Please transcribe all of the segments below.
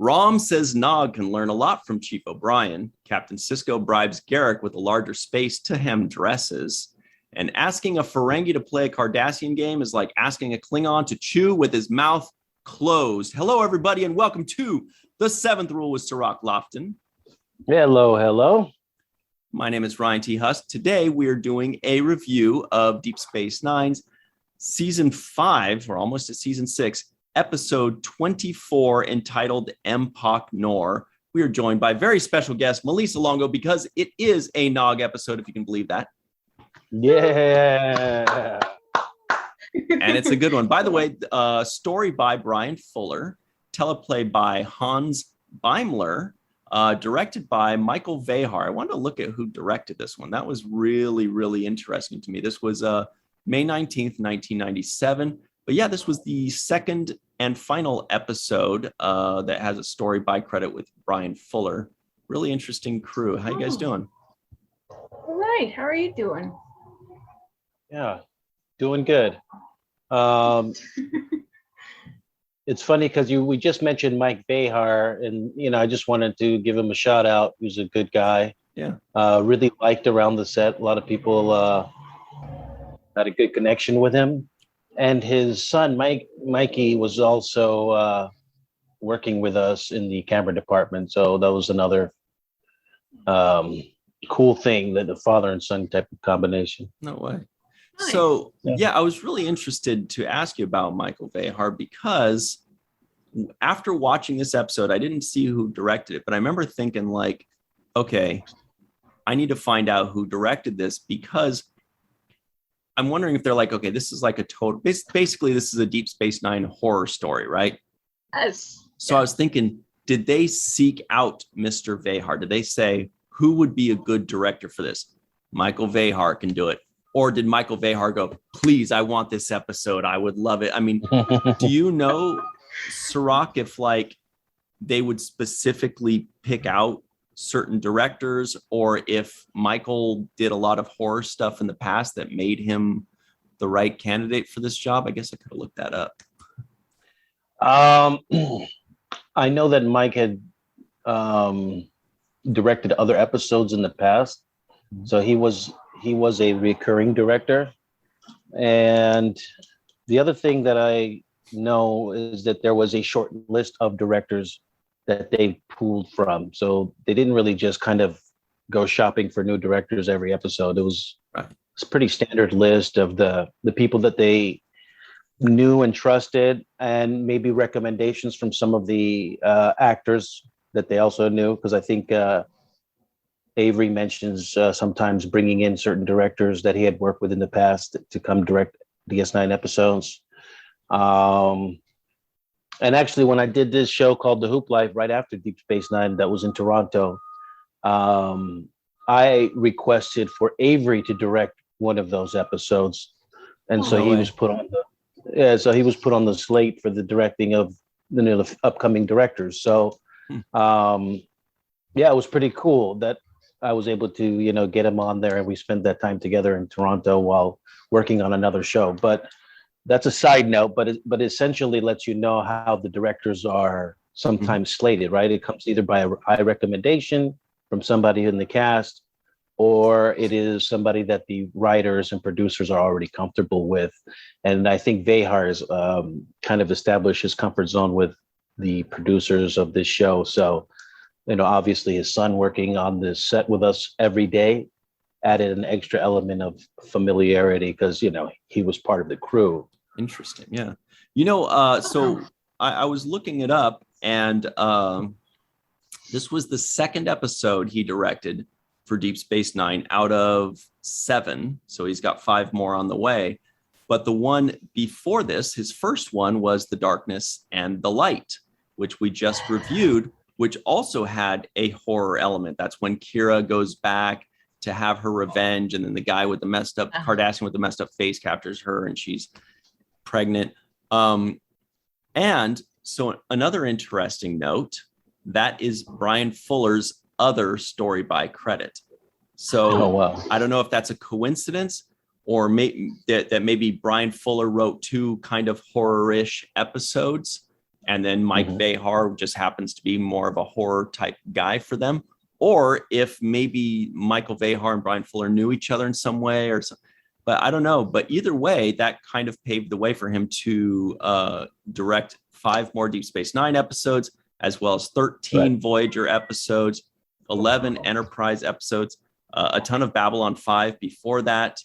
Rom says Nog can learn a lot from Chief O'Brien. Captain Sisko bribes Garrick with a larger space to hem dresses. And asking a Ferengi to play a Cardassian game is like asking a Klingon to chew with his mouth closed. Hello, everybody, and welcome to The Seventh Rule with Cirroc Lofton. Hello, hello. My name is Ryan T. Husk. Today, we are doing a review of Deep Space Nine's Season 5, or almost at Season 6, Episode 24, entitled Empok Nor. We are joined by very special guest, Malissa Longo, because it is a Nog episode, if you can believe that. Yeah. And it's a good one. By the way, story by Brian Fuller, teleplay by Hans Beimler, directed by Michael Vehar. I wanted to look at who directed this one. That was really, really interesting to me. This was May 19th, 1997. But yeah, this was the second and final episode that has a story by credit with Brian Fuller. Really interesting crew. How you guys doing? All right. How are you doing? Yeah, doing good. It's funny because we just mentioned Mike Vehar, and I just wanted to give him a shout out. He was a good guy. Yeah. Really liked around the set. A lot of people had a good connection with him. And his son, Mikey, was also working with us in the camera department. So that was another cool thing, that the father and son type of combination. No way. Nice. So, yeah, I was really interested to ask you about Michael Vehar because after watching this episode, I didn't see who directed it, but I remember thinking like, okay, I need to find out who directed this because I'm wondering if they're like, okay, this is like a total, basically this is a Deep Space Nine horror story, right? Yes. So I was thinking, did they seek out Mr. Vehar? Did they say, who would be a good director for this? Michael Vehar can do it. Or did Michael Vehar go, please, I want this episode. I would love it. I mean, do you know, Cirroc, if like they would specifically pick out certain directors, or if Michael did a lot of horror stuff in the past that made him the right candidate for this job? I guess I could have looked that up. I know that Mike had directed other episodes in the past, so he was a recurring director. And the other thing that I know is that there was a short list of directors that they pulled from. So they didn't really just kind of go shopping for new directors every episode. It was a pretty standard list of the people that they knew and trusted, and maybe recommendations from some of the actors that they also knew. Because I think Avery mentions sometimes bringing in certain directors that he had worked with in the past to come direct DS9 episodes. And actually, when I did this show called The Hoop Life right after Deep Space Nine, that was in Toronto, I requested for Avery to direct one of those episodes, and so he was put on the slate for the directing of the upcoming directors. So, it was pretty cool that I was able to get him on there, and we spent that time together in Toronto while working on another show. But that's a side note, but essentially lets you know how the directors are sometimes slated, right? It comes either by a high recommendation from somebody in the cast, or it is somebody that the writers and producers are already comfortable with. And I think Vehar has kind of established his comfort zone with the producers of this show. So, obviously his son working on this set with us every day added an extra element of familiarity because, he was part of the crew. Interesting. Yeah. So I was looking it up, and this was the second episode he directed for Deep Space Nine out of 7. So he's got 5 more on the way. But the one before this, his first one, was The Darkness and the Light, which we just reviewed, which also had a horror element. That's when Kira goes back to have her revenge, and then the guy with the messed up Cardassian with the messed up face captures her, and she's pregnant. And so another interesting note, that is Brian Fuller's other story by credit. So I don't know if that's a coincidence, or maybe that maybe Brian Fuller wrote 2 kind of horror-ish episodes, and then Mike Behar just happens to be more of a horror type guy for them, or if maybe Michael Behar and Brian Fuller knew each other in some way or something. But I don't know. But either way, that kind of paved the way for him to direct 5 more Deep Space Nine episodes, as well as 13 Voyager episodes, 11 Enterprise episodes, a ton of Babylon 5 before that.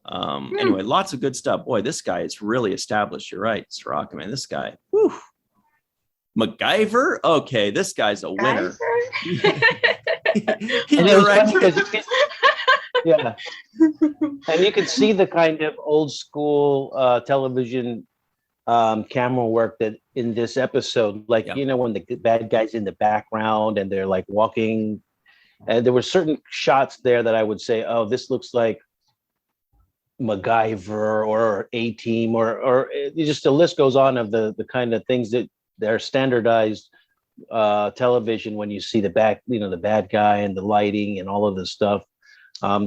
Anyway, lots of good stuff. Boy, this guy is really established. You're right, Cirroc, man. This guy, whew. MacGyver? Okay, this guy's a winner. He directed. Yeah, and you can see the kind of old school television camera work that in this episode, like you know, when the bad guys in the background and they're like walking, and there were certain shots there that I would say, oh, this looks like MacGyver or A-Team or just the list goes on of the kind of things that they're standardized television when you see the bad guy and the lighting and all of this stuff.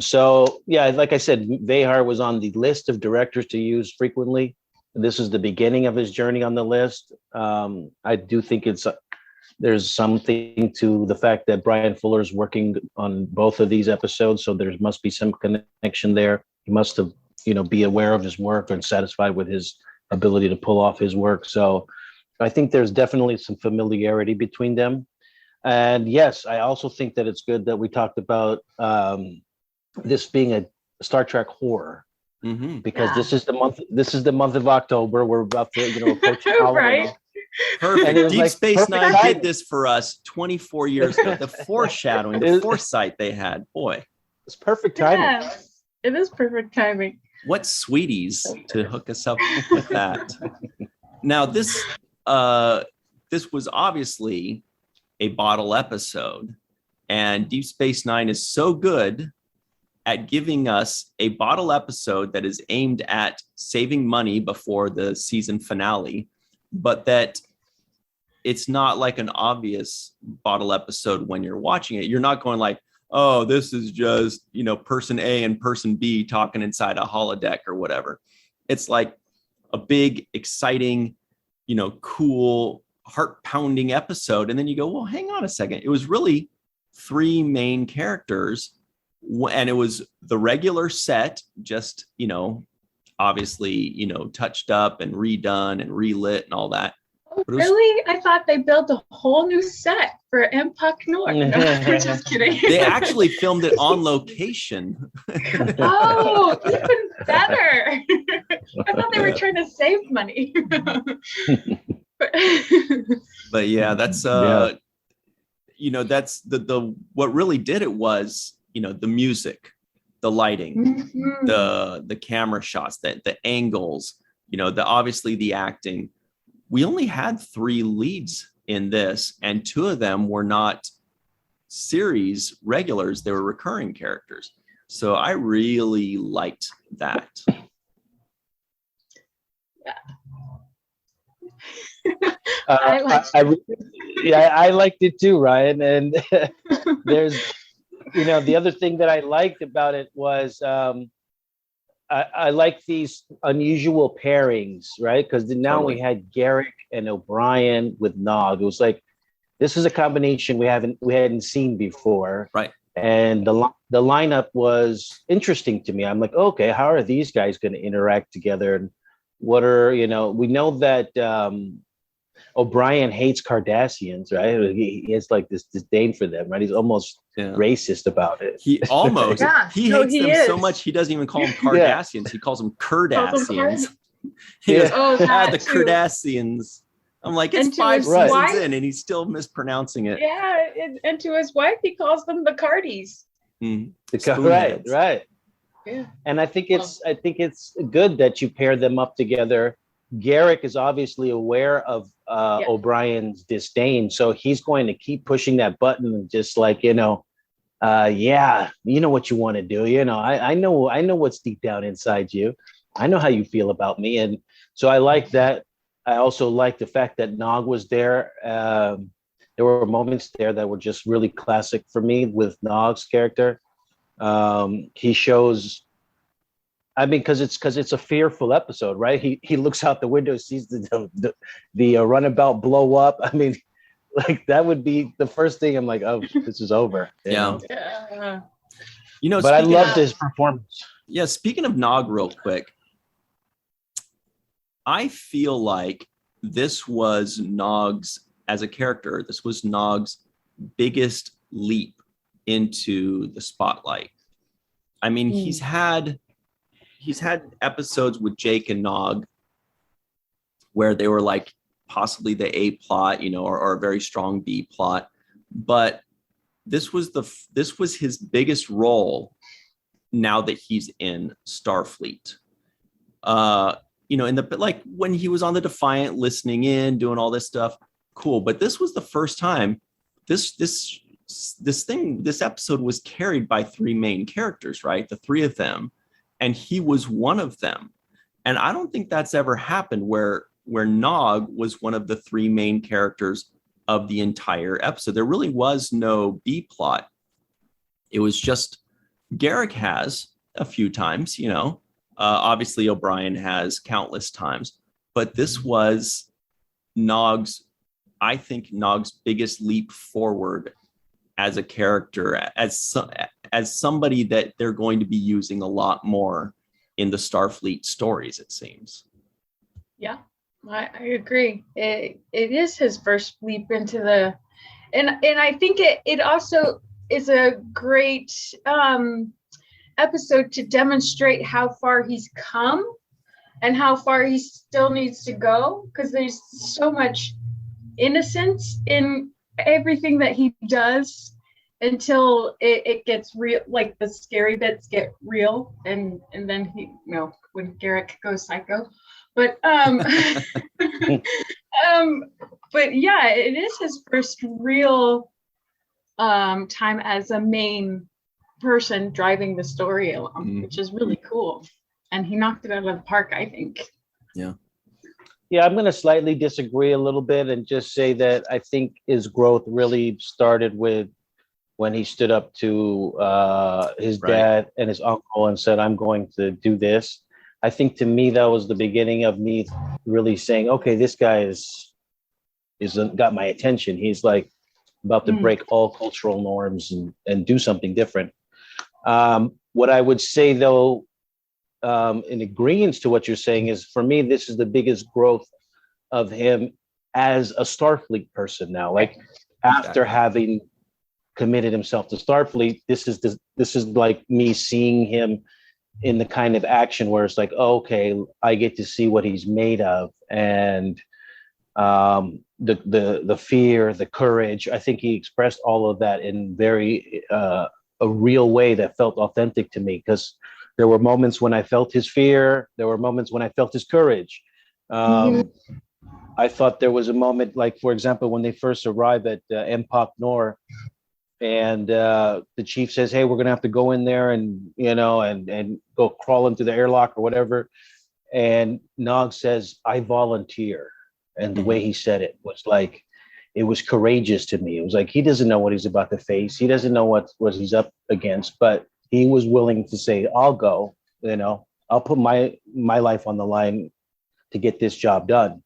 So yeah, like I said, Behar was on the list of directors to use frequently. This is the beginning of his journey on the list. I do think there's something to the fact that Brian Fuller's working on both of these episodes, so there must be some connection there. He must have, be aware of his work and satisfied with his ability to pull off his work. So I think there's definitely some familiarity between them. And yes, I also think that it's good that we talked about this being a Star Trek horror, because this is the month of October. We're about to approach Halloween. Right. Perfect. Deep Space Nine did this for us 24 years ago. The foreshadowing, the foresight they had, boy, it's perfect timing. Yeah, it is perfect timing. What sweeties to hook us up with that. Now this was obviously a bottle episode, and Deep Space Nine is so good at giving us a bottle episode that is aimed at saving money before the season finale, but that it's not like an obvious bottle episode when you're watching it. You're not going like, oh, this is just, person A and person B talking inside a holodeck or whatever. It's like a big, exciting, cool, heart-pounding episode. And then you go, well, hang on a second. It was really 3 main characters, and it was the regular set, just, obviously, touched up and redone and relit and all that. Oh, really? I thought they built a whole new set for Empok North. No, I'm just kidding. They actually filmed it on location. Oh, even better. I thought they were trying to save money. But yeah, that's that's the what really did it was, the music, the lighting, the camera shots, the angles, obviously the acting. We only had 3 leads in this, and 2 of them were not series regulars. They were recurring characters. So I really liked that. I liked it too, Ryan. And there's, the other thing that I liked about it was I like these unusual pairings, right? Because now we had Garrick and O'Brien with Nog. It was like, this is a combination we hadn't seen before, right? And the lineup was interesting to me. I'm like, okay, how are these guys going to interact together? And what are we know that O'Brien hates Cardassians, right? He has like this disdain for them, right? He's almost racist about it. He almost he hates them so much he doesn't even call them Cardassians. He calls them Cardassians. He goes, the Cardassians. I'm like, it's 5 seasons in, and he's still mispronouncing it. Yeah, and to his wife, he calls them the Cardis. Right. Yeah. And I think it's good that you pair them up together. Garrick is obviously aware of O'Brien's disdain, so he's going to keep pushing that button and just like, you know what you want to do. I know what's deep down inside you. I know how you feel about me, and so I like that. I also like the fact that Nog was there. There were moments there that were just really classic for me with Nog's character. He shows I mean, because it's a fearful episode, right? He looks out the window, sees the runabout blow up. I mean, like that would be the first thing. I'm like, oh, this is over. Yeah. But I loved his performance. Yeah. Speaking of Nog, real quick, I feel like this was Nog's, as a character, this was Nog's biggest leap into the spotlight. I mean, he's had episodes with Jake and Nog where they were like possibly the A plot, or a very strong B plot. But this was his biggest role now that he's in Starfleet. Like when he was on the Defiant, listening in, doing all this stuff, cool. But this was the first time this episode was carried by three main characters, right? The three of them, and he was one of them. And I don't think that's ever happened where Nog was one of the three main characters of the entire episode. There really was no B plot. It was just Garrick has a few times, obviously O'Brien has countless times, but this was Nog's biggest leap forward as a character, as somebody that they're going to be using a lot more in the Starfleet stories, it seems. Yeah, I agree. It is his first leap into the, and I think it also is a great episode to demonstrate how far he's come and how far he still needs to go, because there's so much innocence in everything that he does until it gets real, like the scary bits get real, and then when Garrick goes psycho. But but yeah, it is his first real time as a main person driving the story along, which is really cool. And he knocked it out of the park, I think. Yeah. Yeah, I'm going to slightly disagree a little bit and just say that I think his growth really started with when he stood up to his dad and his uncle and said, I'm going to do this. I think to me, that was the beginning of me really saying, okay, this guy is got my attention. He's like about to break all cultural norms and do something different. What I would say, though, in agreement to what you're saying, is for me, this is the biggest growth of him as a Starfleet person now. Like after having committed himself to Starfleet, this is like me seeing him in the kind of action where it's like, oh, okay, I get to see what he's made of, and the fear, the courage. I think he expressed all of that in very a real way that felt authentic to me, because there were moments when I felt his fear. There were moments when I felt his courage. I thought there was a moment, like, for example, when they first arrive at Empok Nor, and the chief says, hey, we're going to have to go in there and go crawl into the airlock or whatever. And Nog says, I volunteer. And the way he said it was like, it was courageous to me. It was like, he doesn't know what he's about to face. He doesn't know what he's up against, but he was willing to say, I'll go, I'll put my life on the line to get this job done.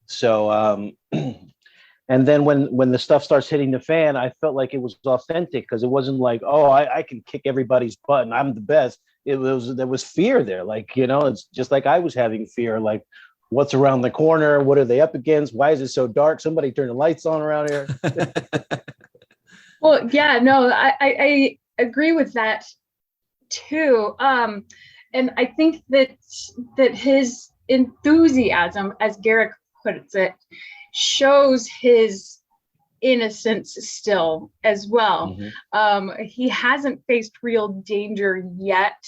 So, and then when the stuff starts hitting the fan, I felt like it was authentic, because it wasn't like, oh, I can kick everybody's butt and I'm the best. There was fear there. Like, it's just like I was having fear, like, what's around the corner? What are they up against? Why is it so dark? Somebody turn the lights on around here. Well, yeah, no, I agree with that too. And I think that his enthusiasm, as Garrick puts it, shows his innocence still as well. He hasn't faced real danger yet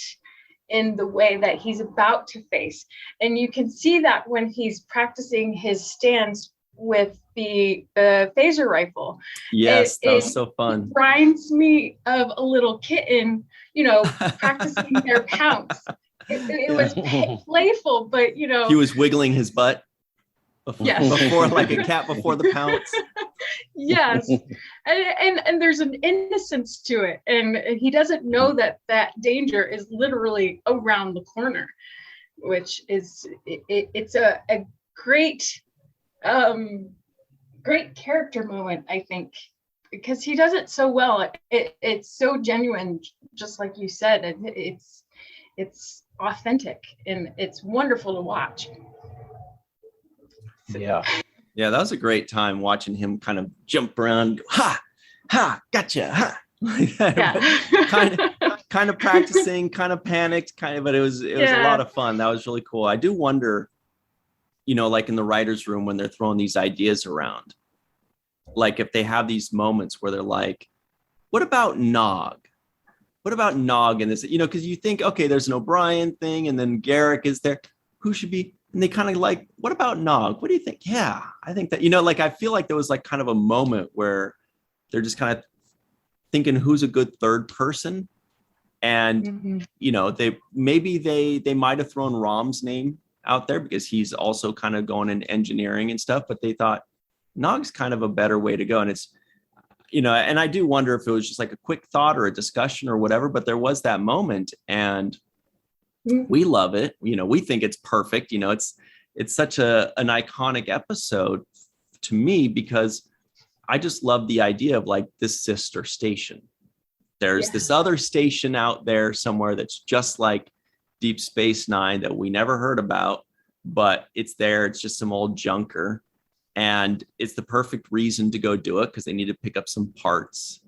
in the way that he's about to face. And you can see that when he's practicing his stance with the phaser rifle. Yes, that was so fun. It reminds me of a little kitten, practicing their pounce. It was playful, but he was wiggling his butt. before like a cat before the pounce. Yes, and there's an innocence to it, and he doesn't know that danger is literally around the corner, which is it's a great great character moment, I think, because he does it so well. It's so genuine, just like you said. It's authentic, and it's wonderful to watch. Yeah. Yeah, that was a great time watching him kind of jump around. Ha, gotcha. Ha. Yeah. kind of practicing, kind of panicked, but it was a lot of fun. That was really cool. I do wonder, like in the writer's room when they're throwing these ideas around, like if they have these moments where they're like, what about Nog? What about Nog in this? Because you think, okay, there's an O'Brien thing, and then Garrick is there. Who should be? And they kind of like, what about Nog? What do you think? Yeah, I think that, like, I feel like there was like kind of a moment where they're just kind of thinking who's a good third person. And, they might have thrown Rom's name out there because he's also kind of going in engineering and stuff, but they thought Nog's kind of a better way to go. And it's, and I do wonder if it was just like a quick thought or a discussion or whatever, but there was that moment, and we love it. We think it's perfect. It's such an iconic episode to me because I just love the idea of like this sister station. There's this other station out there somewhere that's just like Deep Space Nine that we never heard about, but it's there. It's just some old junker, and it's the perfect reason to go do it because they need to pick up some parts.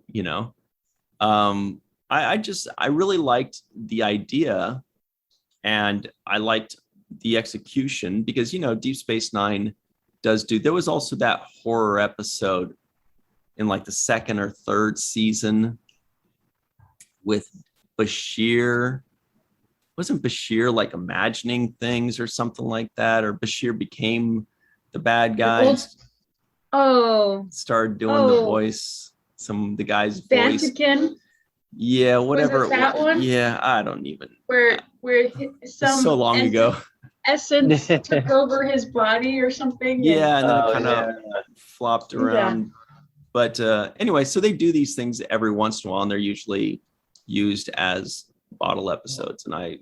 I really liked the idea. And I liked the execution because, Deep Space Nine there was also that horror episode in like the second or third season with Bashir. Wasn't Bashir like imagining things or something like that? Or Bashir became the bad guy? Started doing the voice, the guy's voice. Vatican. Yeah, whatever. Was it that one? Yeah, I don't even. Where some so long ago. Essence took over his body or something. Yeah, and then it kind of flopped around. Yeah. But anyway, so they do these things every once in a while, and they're usually used as bottle episodes. And I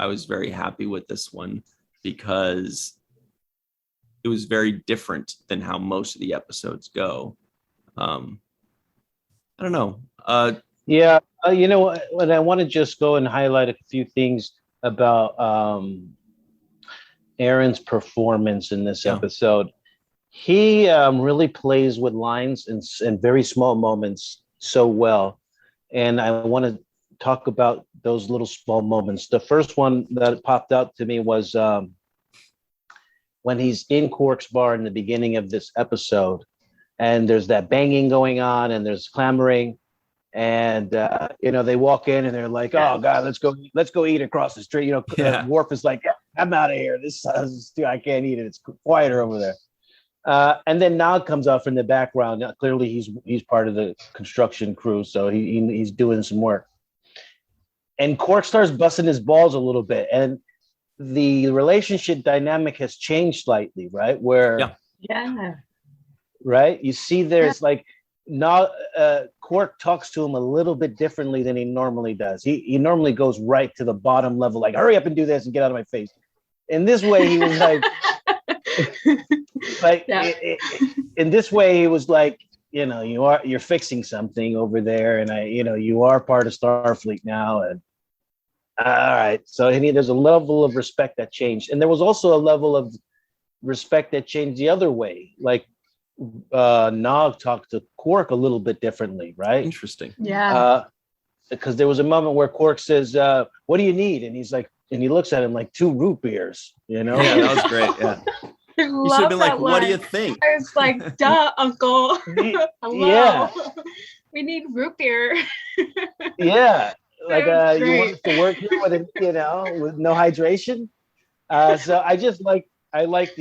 was very happy with this one because it was very different than how most of the episodes go. I don't know. What I want to just go and highlight a few things about Aaron's performance in this episode. He really plays with lines and very small moments so well. And I want to talk about those little small moments. The first one that popped out to me was when he's in Quark's bar in the beginning of this episode, and there's that banging going on and there's clamoring. And they walk in and they're like, "Oh God, let's go eat across the street." Worf is like, "I'm out of here. I can't eat it. It's quieter over there." And then Nog comes out from the background. Now, clearly, he's part of the construction crew, so he's doing some work. And Quark starts busting his balls a little bit, and the relationship dynamic has changed slightly, right? Right. You see, there's like. Now, Quark talks to him a little bit differently than he normally does. He normally goes right to the bottom level, like, hurry up and do this and get out of my face. In this way, he was like, in this way, he was like, you're fixing something over there, and you are part of Starfleet now, and all right. So there's a level of respect that changed, and there was also a level of respect that changed the other way, like. Nog talked to Quark a little bit differently, right? Interesting. Yeah. Because there was a moment where Quark says, "What do you need?" And he's like, and he looks at him like 2 root beers. Yeah, that was great. Yeah. You should have been like, "What do you think?" I was like, "Duh, Uncle." Hello. Yeah. We need root beer. Yeah. Like you want us to work here with with no hydration. So I like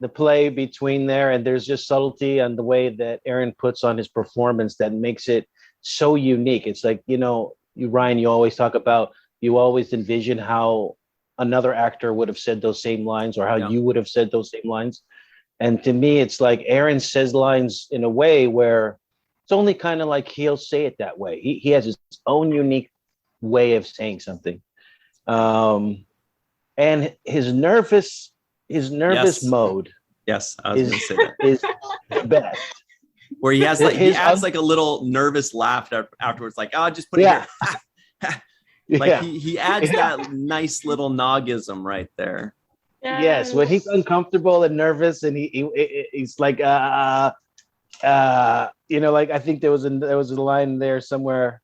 the play between there, and there's just subtlety on the way that Aaron puts on his performance that makes it so unique. It's like, Ryan, you always talk about, you always envision how another actor would have said those same lines, or how Yeah. you would have said those same lines. And to me, it's like Aaron says lines in a way where it's only kind of like he'll say it that way. He has his own unique way of saying something. And his nervous Yes. mode Yes, I was going to say that. is the best. Where he has like, he His adds like a little nervous laugh afterwards, like, oh, just put it Yeah. here. Like Yeah. he adds that nice little nogism right there. Yes, when he's uncomfortable and nervous, and he's like, you know, like I think there was a line there somewhere.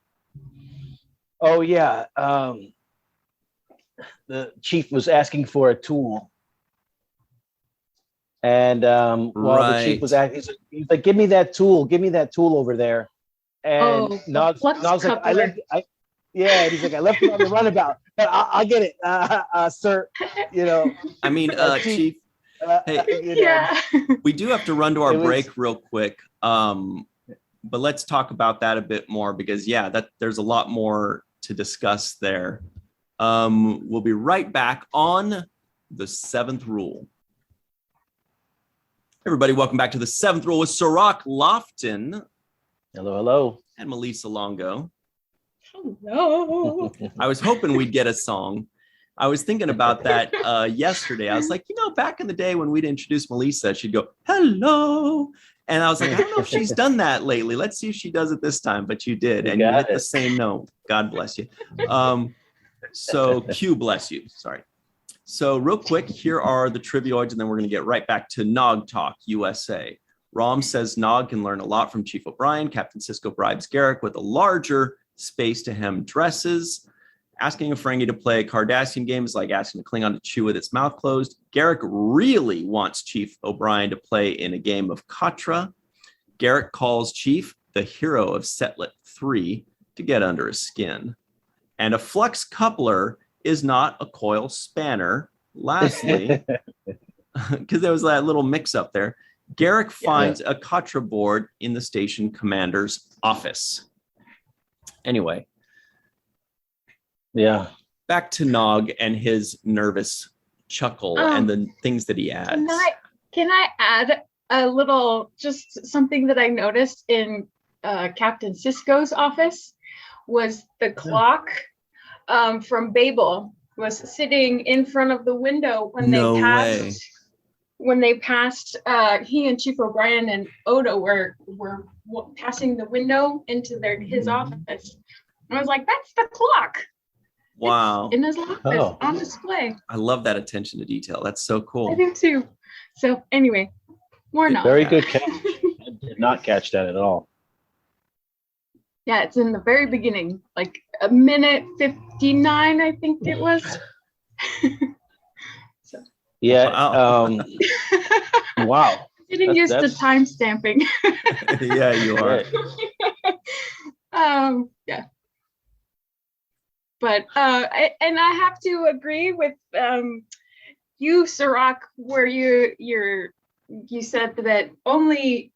Oh yeah, the chief was asking for a tool, and while the chief was asking, he's like, give me that tool over there. And Nogs like, yeah, and he's like, I left it on the runabout, but I'll get it, sir. You know, I mean, Chief. Hey, yeah. We do have to run to our break real quick, but let's talk about that a bit more, because there's a lot more to discuss there. We'll be right back on the Seventh Rule. Everybody, welcome back to the Seventh Rule with Cirroc, Lofton. Hello, and Melissa Longo. Hello. I was hoping we'd get a song. I was thinking about that yesterday. I was like, back in the day when we'd introduce Melissa, she'd go, hello. And I was like, I don't know if she's done that lately. Let's see if she does it this time. But you did. And you hit the same note. God bless you. So Q bless you. Sorry. So real quick, here are the trivioids, and then we're going to get right back to Nog Talk USA. Rom says Nog can learn a lot from Chief O'Brien. Captain Sisko bribes Garrick with a larger space to hem dresses. Asking a Ferengi to play a Cardassian game is like asking a Klingon to chew with its mouth closed. Garrick really wants Chief O'Brien to play in a game of Katra. Garrick calls Chief the hero of Setlet 3 to get under his skin. And a flux coupler is not a coil spanner. Lastly, because there was that little mix up there, Garrick finds a Katra board in the station commander's office. Anyway. Yeah. Back to Nog and his nervous chuckle and the things that he adds. Can I add a little, just something that I noticed in Captain Sisko's office was the clock from Babel was sitting in front of the window when they passed. He and Chief O'Brien and Odo were passing the window into his office. And I was like, that's the clock. Wow. It's in his office on display. I love that attention to detail. That's so cool. I do too. So anyway, more not. Very good catch. I did not catch that at all. Yeah, it's in the very beginning, like a minute 59, I think it was. So. Yeah. Wow. You didn't use the time stamping. Yeah, you are. Yeah. But I have to agree with you, Cirroc, where you said that only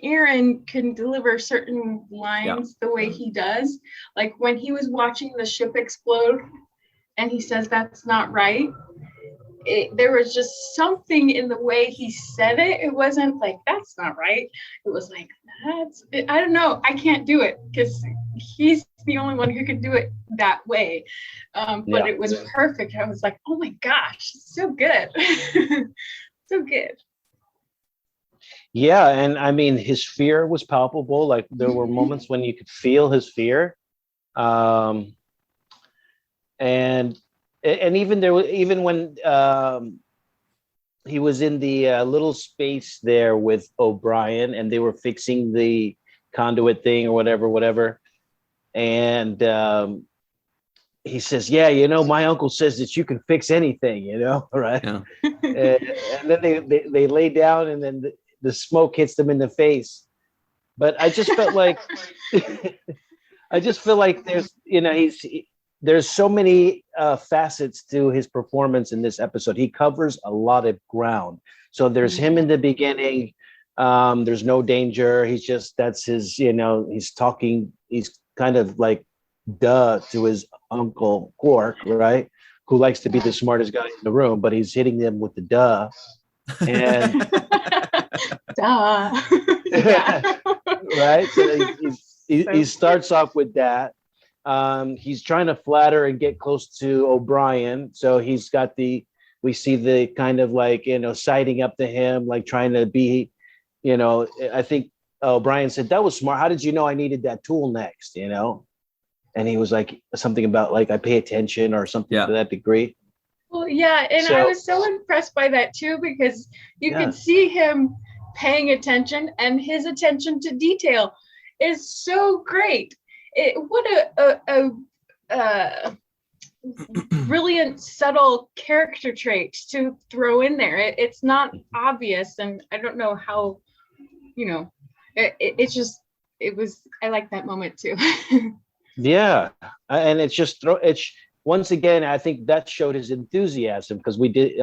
Aaron can deliver certain lines the way he does. Like when he was watching the ship explode and he says that's not right. There was just something in the way he said it. It wasn't like, that's not right. It was like, I don't know. I can't do it because he's the only one who can do it that way. But it was perfect. I was like, oh my gosh, so good. So good. Yeah, and I mean, his fear was palpable. Like there were moments when you could feel his fear, and even when he was in the little space there with O'Brien, and they were fixing the conduit thing or whatever, and he says, "Yeah, my uncle says that you can fix anything, right?" Yeah. And then they lay down, and then the smoke hits them in the face. But I just felt like, there's so many facets to his performance in this episode. He covers a lot of ground. So there's him in the beginning. There's no danger. That's his, he's talking. He's kind of like to his uncle Quark, right? who likes to be the smartest guy in the room, but he's hitting them with the duh. And duh. Yeah. Right. So he starts off with that. He's trying to flatter and get close to O'Brien. So he's got we see the kind of like, siding up to him, like trying to be, I think O'Brien said, that was smart. How did you know I needed that tool next? And he was like, something about like, I pay attention or something to that degree. Well, yeah. And I was so impressed by that too, because you could see him paying attention, and his attention to detail is so great. What a brilliant, subtle character trait to throw in there. It's not obvious, and I don't know how, I like that moment too. Yeah, and it's once again, I think that showed his enthusiasm, because we did.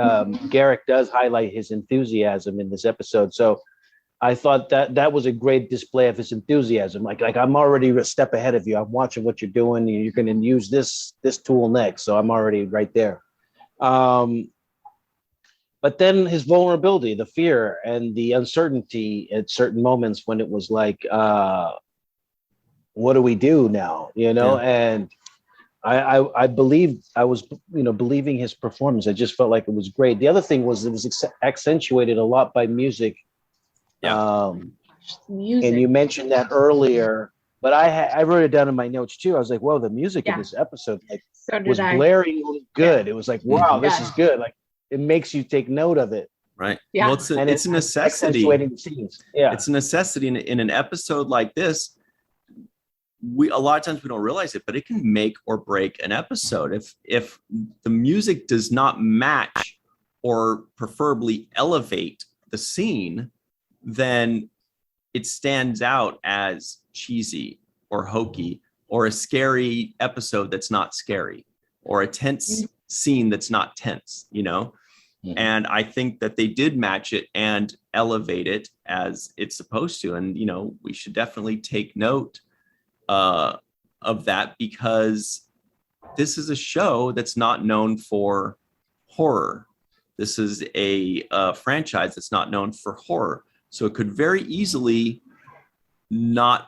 Garrick does highlight his enthusiasm in this episode, so I thought that was a great display of his enthusiasm. Like I'm already a step ahead of you. I'm watching what you're doing. You're going to use this tool next, so I'm already right there. But then his vulnerability, the fear, and the uncertainty at certain moments when it was like, what do we do now? And I believed, I was, believing his performance. I just felt like it was great. The other thing was it was accentuated a lot by music. Music. And you mentioned that earlier, but I wrote it down in my notes too. I was like, "Whoa, the music in this episode was blaringly good." It was like, "Wow, this is good." Like it makes you take note of it. Right. Yeah. Well, it's a necessity. Accentuating the scenes. Yeah. It's a necessity in an episode like this. A lot of times we don't realize it, but it can make or break an episode. If the music does not match or preferably elevate the scene, then it stands out as cheesy or hokey, or a scary episode that's not scary, or a tense scene that's not tense, And I think that they did match it and elevate it as it's supposed to. And, we should definitely take note of that, because this is a show that's not known for horror. This is a franchise that's not known for horror. So it could very easily not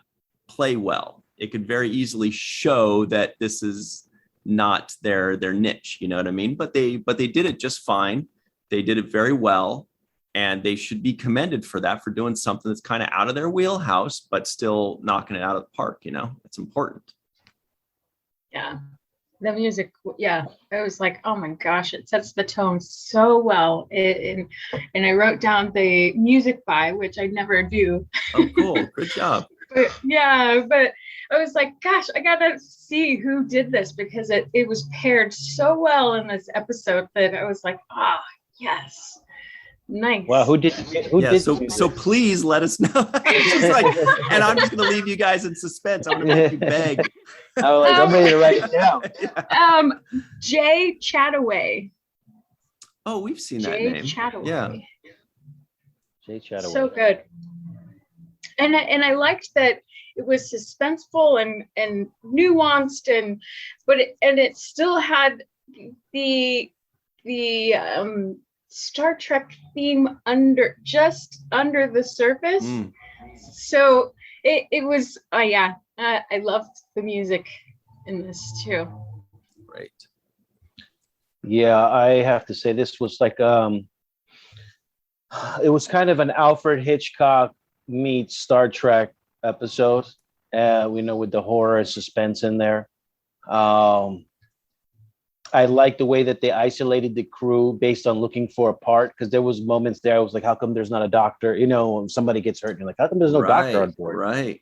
play well. It could very easily show that this is not their niche, you know what I mean? But they did it just fine. They did it very well, and they should be commended for that, for doing something that's kind of out of their wheelhouse, but still knocking it out of the park. It's important. Yeah. The music, I was like, oh my gosh, it sets the tone so well. And I wrote down the music by, which I never do. Oh, cool. Good job. But I was like, gosh, I gotta see who did this, because it was paired so well in this episode that I was like, yes. Nice. Wow, who did? So please let us know. And I'm just going to leave you guys in suspense. I'm going to make you beg. I'm ready to write it down. Jay Chataway. Oh, we've seen that name. Chataway. Yeah. Jay Chataway. So good. And I liked that it was suspenseful and nuanced, but it still had the Star Trek theme under the surface. So it was I loved the music in this too. Great. Yeah, I have to say this was like it was kind of an Alfred Hitchcock meets Star Trek episode. With the horror and suspense in there. I like the way that they isolated the crew based on looking for a part, because there was moments there I was like, how come there's not a doctor? When somebody gets hurt and you're like, how come there's no doctor on board? Right.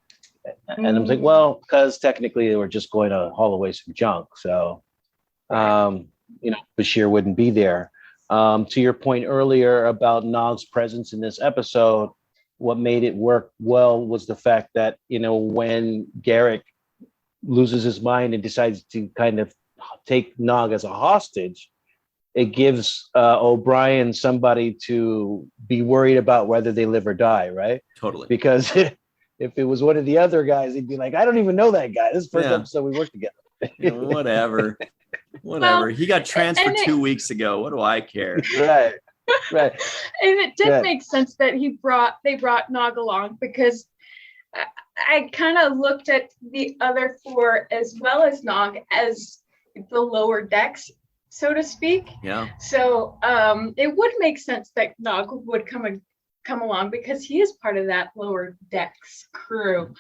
And I'm like, well, because technically they were just going to haul away some junk. So, Bashir wouldn't be there. To your point earlier about Nog's presence in this episode, what made it work well was the fact that, when Garrick loses his mind and decides to kind of take Nog as a hostage, it gives O'Brien somebody to be worried about whether they live or die, right? Totally. Because if it was one of the other guys, he'd be like, I don't even know that guy. This is the first episode we worked together. Whatever. Whatever. He got transferred 2 weeks ago. What do I care? Right. Right. And it did make sense that they brought Nog along, because I kind of looked at the other four as well as Nog as the lower decks, so to speak. Yeah. So it would make sense that Nog would come along, because he is part of that lower decks crew.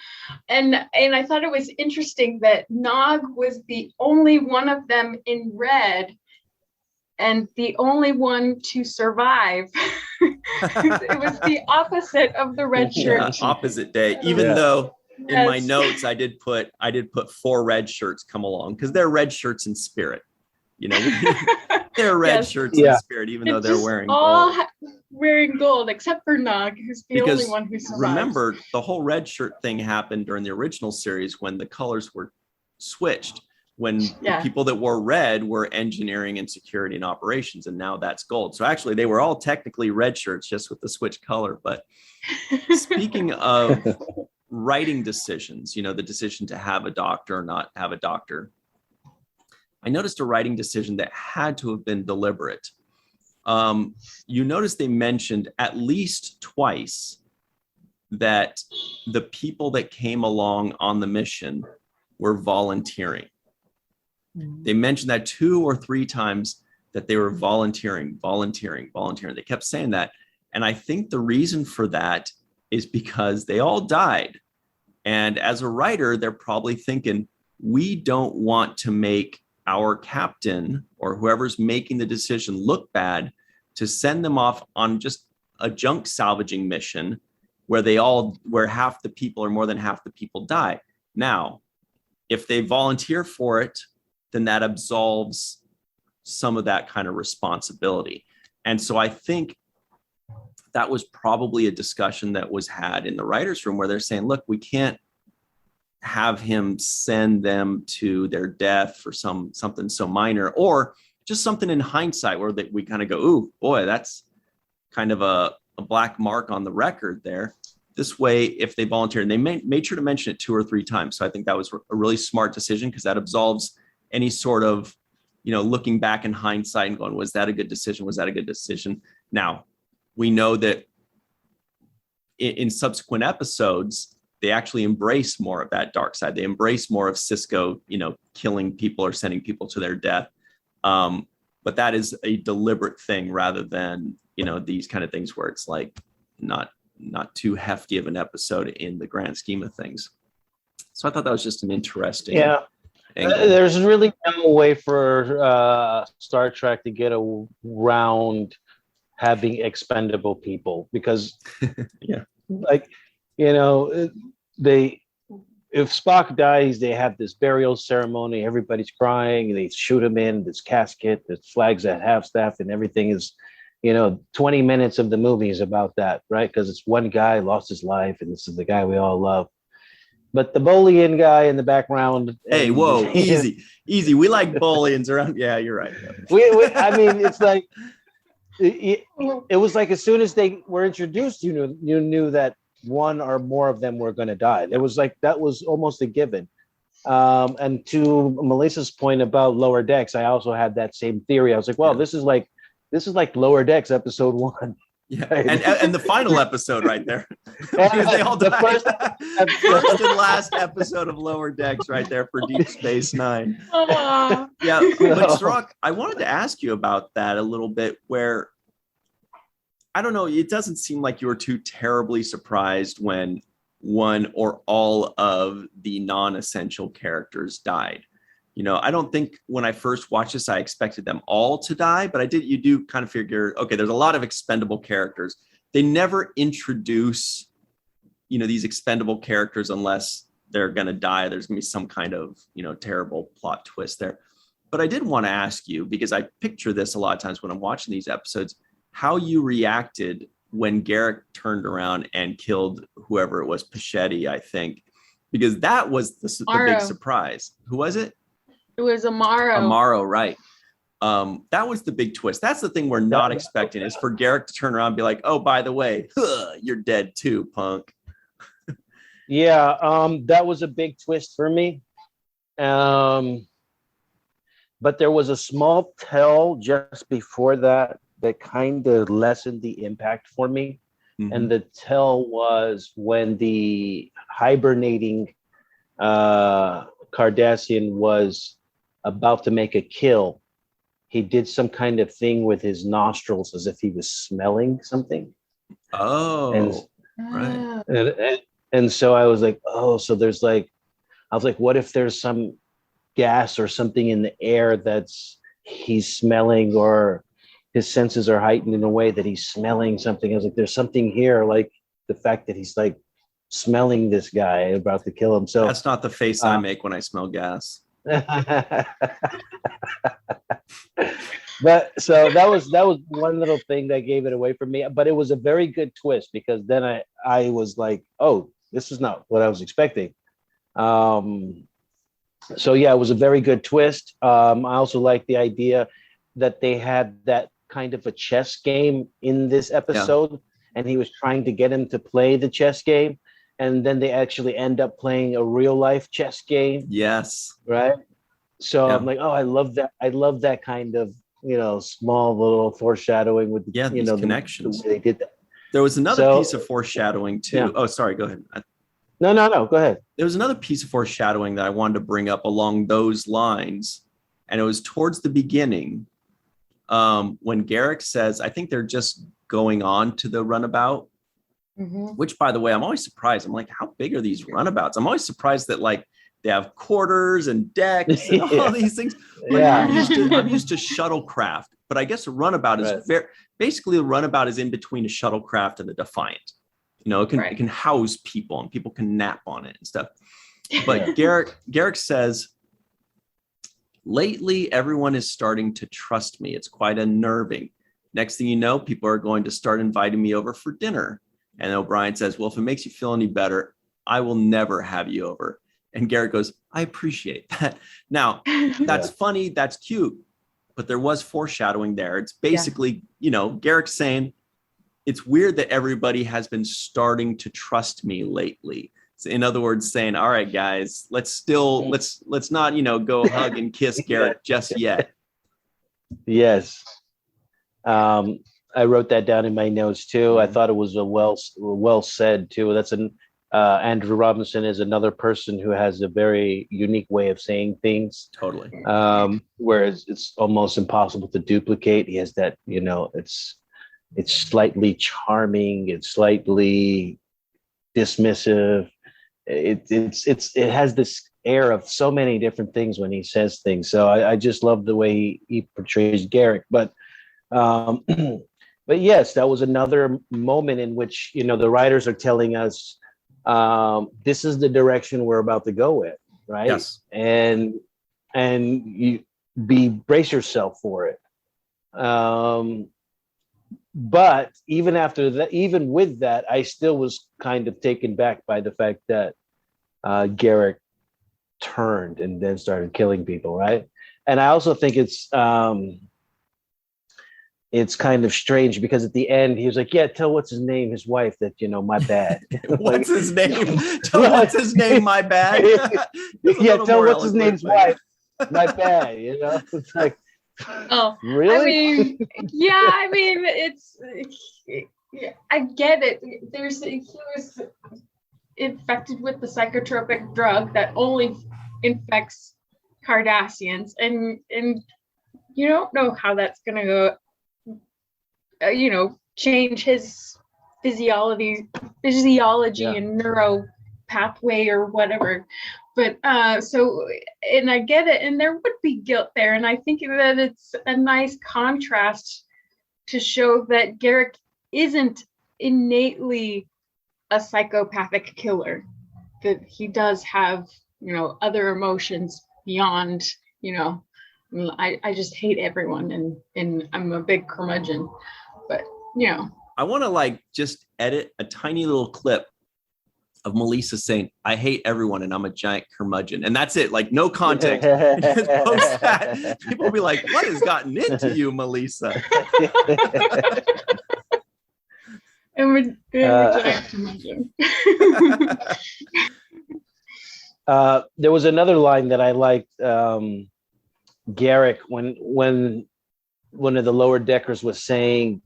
And I thought it was interesting that Nog was the only one of them in red and the only one to survive. It was the opposite of the red shirt. Yeah, opposite day. Even though in my notes I did put 4 red shirts come along, because they're red shirts in spirit. You know, they're red shirts in spirit, even though they're wearing gold. Wearing gold, except for Nog, who's the only one who survives. Remember, the whole red shirt thing happened during the original series when the colors were switched. When the people that wore red were engineering and security and operations, and now that's gold. So actually, they were all technically red shirts, just with the switch color. But speaking of writing decisions, you know, the decision to have a doctor or not have a doctor, I noticed a writing decision that had to have been deliberate. You notice they mentioned at least twice that the people that came along on the mission were volunteering. They mentioned that 2 or 3 times, that they were volunteering. They kept saying that. And I think the reason for that is because they all died. And as a writer, they're probably thinking, we don't want to make our captain or whoever's making the decision look bad to send them off on just a junk salvaging mission where half the people or more than half the people die. Now, if they volunteer for it, then that absolves some of that kind of responsibility. And so I think that was probably a discussion that was had in the writer's room, where they're saying, look, we can't have him send them to their death for something so minor, or just something in hindsight where we kind of go, ooh, boy, that's kind of a black mark on the record there. This way, if they volunteer, and they made sure to mention it 2 or 3 times. So I think that was a really smart decision, because that absolves any sort of, you know, looking back in hindsight and going, was that a good decision? Was that a good decision? Now, we know that in subsequent episodes, they actually embrace more of that dark side. They embrace more of Sisko, you know, killing people or sending people to their death. But that is a deliberate thing, rather than, you know, these kind of things where it's like not too hefty of an episode in the grand scheme of things. So I thought that was just an interesting angle. There's really no way for Star Trek to get around having expendable people, because like, you know, if Spock dies, they have this burial ceremony, everybody's crying, they shoot him in this casket, there's flags at half-staff, and everything is, you know, 20 minutes of the movie is about that, right? Because it's one guy lost his life, and this is the guy we all love. But the Bolian guy in the background. Hey, whoa, easy. We like Bolians around. Yeah, you're right. I mean, it's like, it was like as soon as they were introduced, you knew that one or more of them were going to die. It was like, that was almost a given. And to Melissa's point about Lower Decks, I also had that same theory. I was like, well, this is like Lower Decks episode 1. Yeah, and the final episode right there, because they all died. First and last episode of Lower Decks right there for Deep Space Nine. Yeah, but Cirroc, I wanted to ask you about that a little bit, where, I don't know, it doesn't seem like you were too terribly surprised when one or all of the non-essential characters died. You know, I don't think when I first watched this, I expected them all to die, but you do kind of figure, okay, there's a lot of expendable characters. They never introduce, you know, these expendable characters unless they're going to die. There's going to be some kind of, you know, terrible plot twist there. But I did want to ask you, because I picture this a lot of times when I'm watching these episodes, how you reacted when Garrick turned around and killed whoever it was, Pachetti, I think, because that was the big surprise. Who was it? It was Amaro. Amaro, right. That was the big twist. That's the thing we're not expecting, is for Garrick to turn around and be like, oh, by the way, you're dead too, punk. Yeah, that was a big twist for me. But but there was a small tell just before that kind of lessened the impact for me. Mhm. And the tell was when the hibernating Cardassian was about to make a kill. He did some kind of thing with his nostrils as if he was smelling something. Oh, right. And so I was like, oh, so there's like, I was like, what if there's some gas or something in the air that's he's smelling, or his senses are heightened in a way that he's smelling something. I was like, there's something here, like the fact that he's like smelling this guy about to kill him. So that's not the face I make when I smell gas. But so that was one little thing that gave it away for me. But it was a very good twist, because then I was like, oh, this is not what I was expecting. So yeah, it was a very good twist. I also like the idea that they had that kind of a chess game in this episode, and he was trying to get him to play the chess game, and then they actually end up playing a real life chess game. Yes. Right. So I'm like, oh, I love that. I love that kind of, small little foreshadowing with these connections. The way they did that. There was another piece of foreshadowing too. Yeah. Oh, sorry. Go ahead. No. Go ahead. There was another piece of foreshadowing that I wanted to bring up along those lines, and it was towards the beginning, when Garrick says, "I think they're just going on to the runabout." Mm-hmm. Which, by the way, I'm always surprised. I'm like, how big are these runabouts? I'm always surprised that like they have quarters and decks and all these things. Like, I'm used to shuttlecraft, but I guess a runabout is basically a runabout is in between a shuttlecraft and a Defiant. It can house people and people can nap on it and stuff. But Garrick says, lately, everyone is starting to trust me. It's quite unnerving. Next thing you know, people are going to start inviting me over for dinner. And O'Brien says, well, if it makes you feel any better, I will never have you over. And Garrick goes, I appreciate that. Now, that's funny. That's cute. But there was foreshadowing there. It's basically, Garrick saying, it's weird that everybody has been starting to trust me lately. So in other words, saying, all right, guys, let's not, go hug and kiss Garrick just yet. Yes. I wrote that down in my notes too. I thought it was a well said too. That's Andrew Robinson is another person who has a very unique way of saying things. Totally. Whereas it's almost impossible to duplicate. He has that, it's slightly charming. It's slightly dismissive. It has this air of so many different things when he says things. So I just love the way he portrays Garrick. But yes, that was another moment in which, the writers are telling us, this is the direction we're about to go with, right? Yes. And you brace yourself for it. But even after that, even with that, I still was kind of taken back by the fact that Garrick turned and then started killing people, right? And I also think it's kind of strange because at the end he was like, yeah, tell what's his name, his wife, that, my bad. What's his name? Tell what's his name, my bad. Yeah, tell what's his name's wife, my bad. It's like, oh, really? I mean, it's, I get it. He was infected with the psychotropic drug that only infects Cardassians, and you don't know how that's gonna go. Change his physiology and neuro pathway or whatever. But and I get it, and there would be guilt there, and I think that it's a nice contrast to show that Garrick isn't innately a psychopathic killer, that he does have, other emotions beyond, I just hate everyone, and I'm a big curmudgeon. But I want to just edit a tiny little clip of Malissa saying, I hate everyone and I'm a giant curmudgeon. And that's it, no context. Just post that. People will be like, what has gotten into you, Malissa? I'm a giant curmudgeon. There was another line that I liked Garrick, when one of the lower deckers was saying,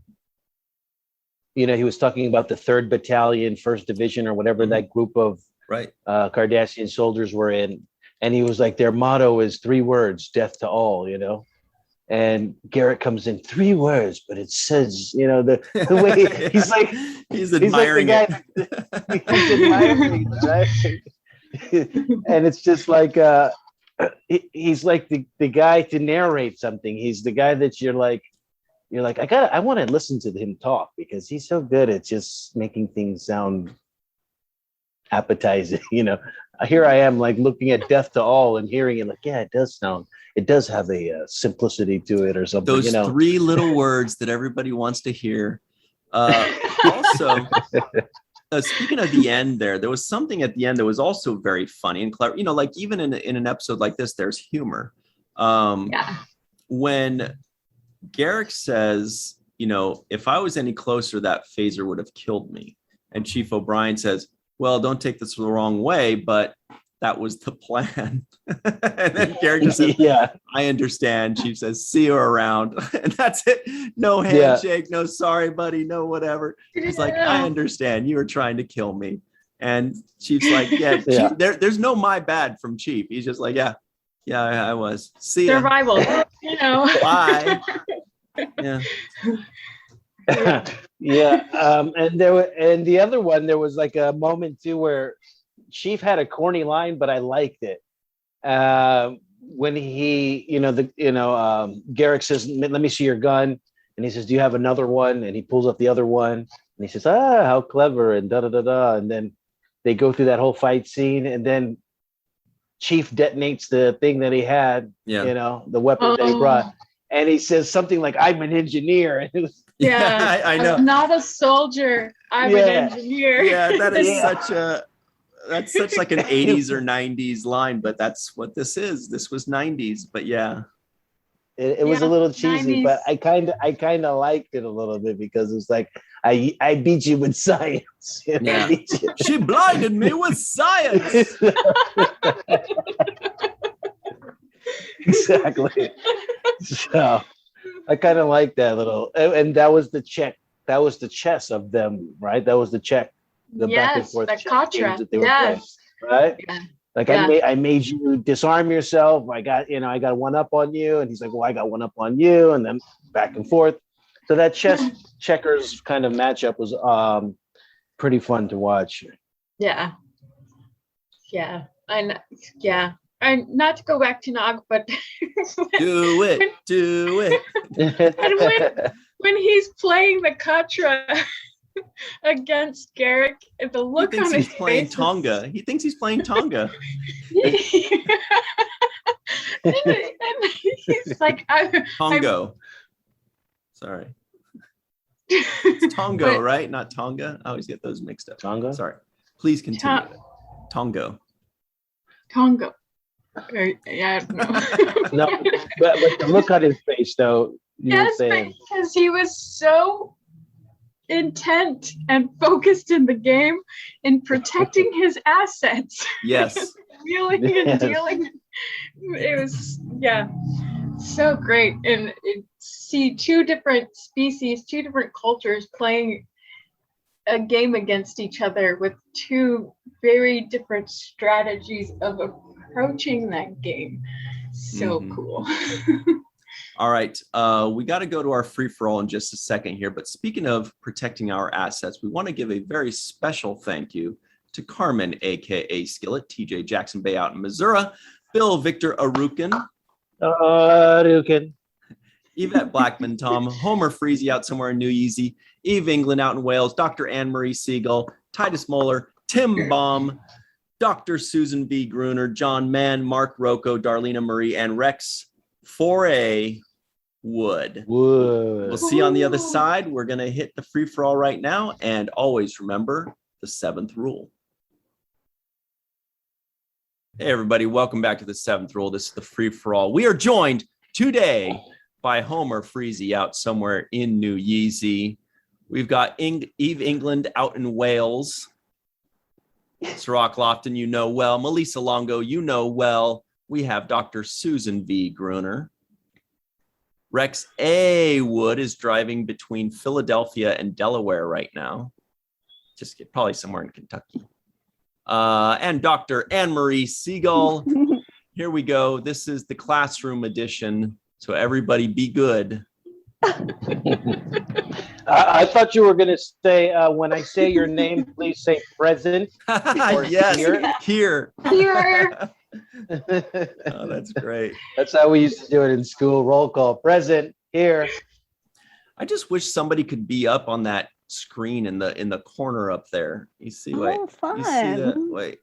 he was talking about the 3rd Battalion, 1st Division, or whatever that group of Cardassian soldiers were in. And he was like, their motto is 3 words, death to all, And Garrick comes in, 3 words, but it says, the way he's like, he's admiring he's admiring it, right? And it's just like, he's like the guy to narrate something. He's the guy that you're like, I want to listen to him talk because he's so good at just making things sound appetizing. Here I am like looking at death to all and hearing it like, yeah, it does have a simplicity to it or something. Those 3 little words that everybody wants to hear. Also, speaking of the end there was something at the end that was also very funny and clever. Like even in an episode like this, there's humor. When Garrick says, if I was any closer, that phaser would have killed me. And Chief O'Brien says, well, don't take this the wrong way, but that was the plan. And then Garrick just says, I understand. Chief says, see you around. And that's it. No handshake, no sorry, buddy, no whatever. He's like, I understand. You were trying to kill me. And Chief's like, Chief, there's no my bad from Chief. He's just like, yeah, I was. See ya. Survival, Bye. And the other one, there was like a moment too where Chief had a corny line, but I liked it. When he, Garrick says, "Let me see your gun," and he says, "Do you have another one?" And he pulls up the other one, and he says, how clever, and da da da da. And then they go through that whole fight scene, and then Chief detonates the thing that he had, the weapon that he brought. And he says something like, I'm an engineer. And it was, I know. I'm not a soldier. I'm an engineer. Yeah, that is that's such like an 80s or 90s line, but that's what this is. This was 90s, but It was a little cheesy, 90s. but I kind of liked it a little bit because it's like, I beat you with science. She blinded me with science. Exactly. So I kind of like that little, and that was the check. That was the chess of them, right? That was the check. The back and forth the contra. that they were playing, right? Yeah. Like I made you disarm yourself. I got one up on you, and he's like, well, I got one up on you, and then back and forth. So that checkers kind of matchup was pretty fun to watch. Yeah. And not to go back to Nog, but do it. And when he's playing the Contra against Garrick, the look on his face. He thinks he's playing Tonga. And he's like, Tongo. Sorry. It's Tongo, right? Not Tonga. I always get those mixed up. Tonga? Sorry. Please continue. Tongo. Yeah, I don't know. No, but the look on his face, though, because he was so intent and focused in the game in protecting his assets. Yes. Wheeling and dealing. It was, so great. And see 2 different species, 2 different cultures playing a game against each other with 2 very different strategies of approaching that game. So cool. All right. We got to go to our free-for-all in just a second here. But speaking of protecting our assets, we want to give a very special thank you to Carmen, a.k.a. Skillet, TJ Jackson-Bey out in Missouri, Bill Victor Arucan, Yvette Blackmon, Tom, Homer Freezy out somewhere in New Yeezy, Eve England out in Wales, Dr. Anne-Marie Segal, Titus Mohler, Tim Baum, Dr. Susan B. Gruner, John Mann, Mark Roco, Darlena Marie, and Rex Foray Wood. We'll see you on the other side. We're going to hit the free-for-all right now. And always remember the 7th rule. Hey, everybody. Welcome back to the 7th rule. This is the free-for-all. We are joined today by Homer Freezy out somewhere in New Yeezy. We've got Eve England out in Wales. Cirroc Lofton, you know well. Melissa Longo, you know well. we have Dr. Susan V. Gruner. Rex A. Wood is driving between Philadelphia and Delaware right now. Probably somewhere in Kentucky. And Dr. Marie Segal. Here we go. This is the classroom edition. So everybody be good. I thought you were going to say, when I say your name, please say present. Yes, here. Oh, that's great. That's how we used to do it in school. Roll call. Present, here. I just wish somebody could be up on that screen in the corner up there. You see, fun. You see that? Wait.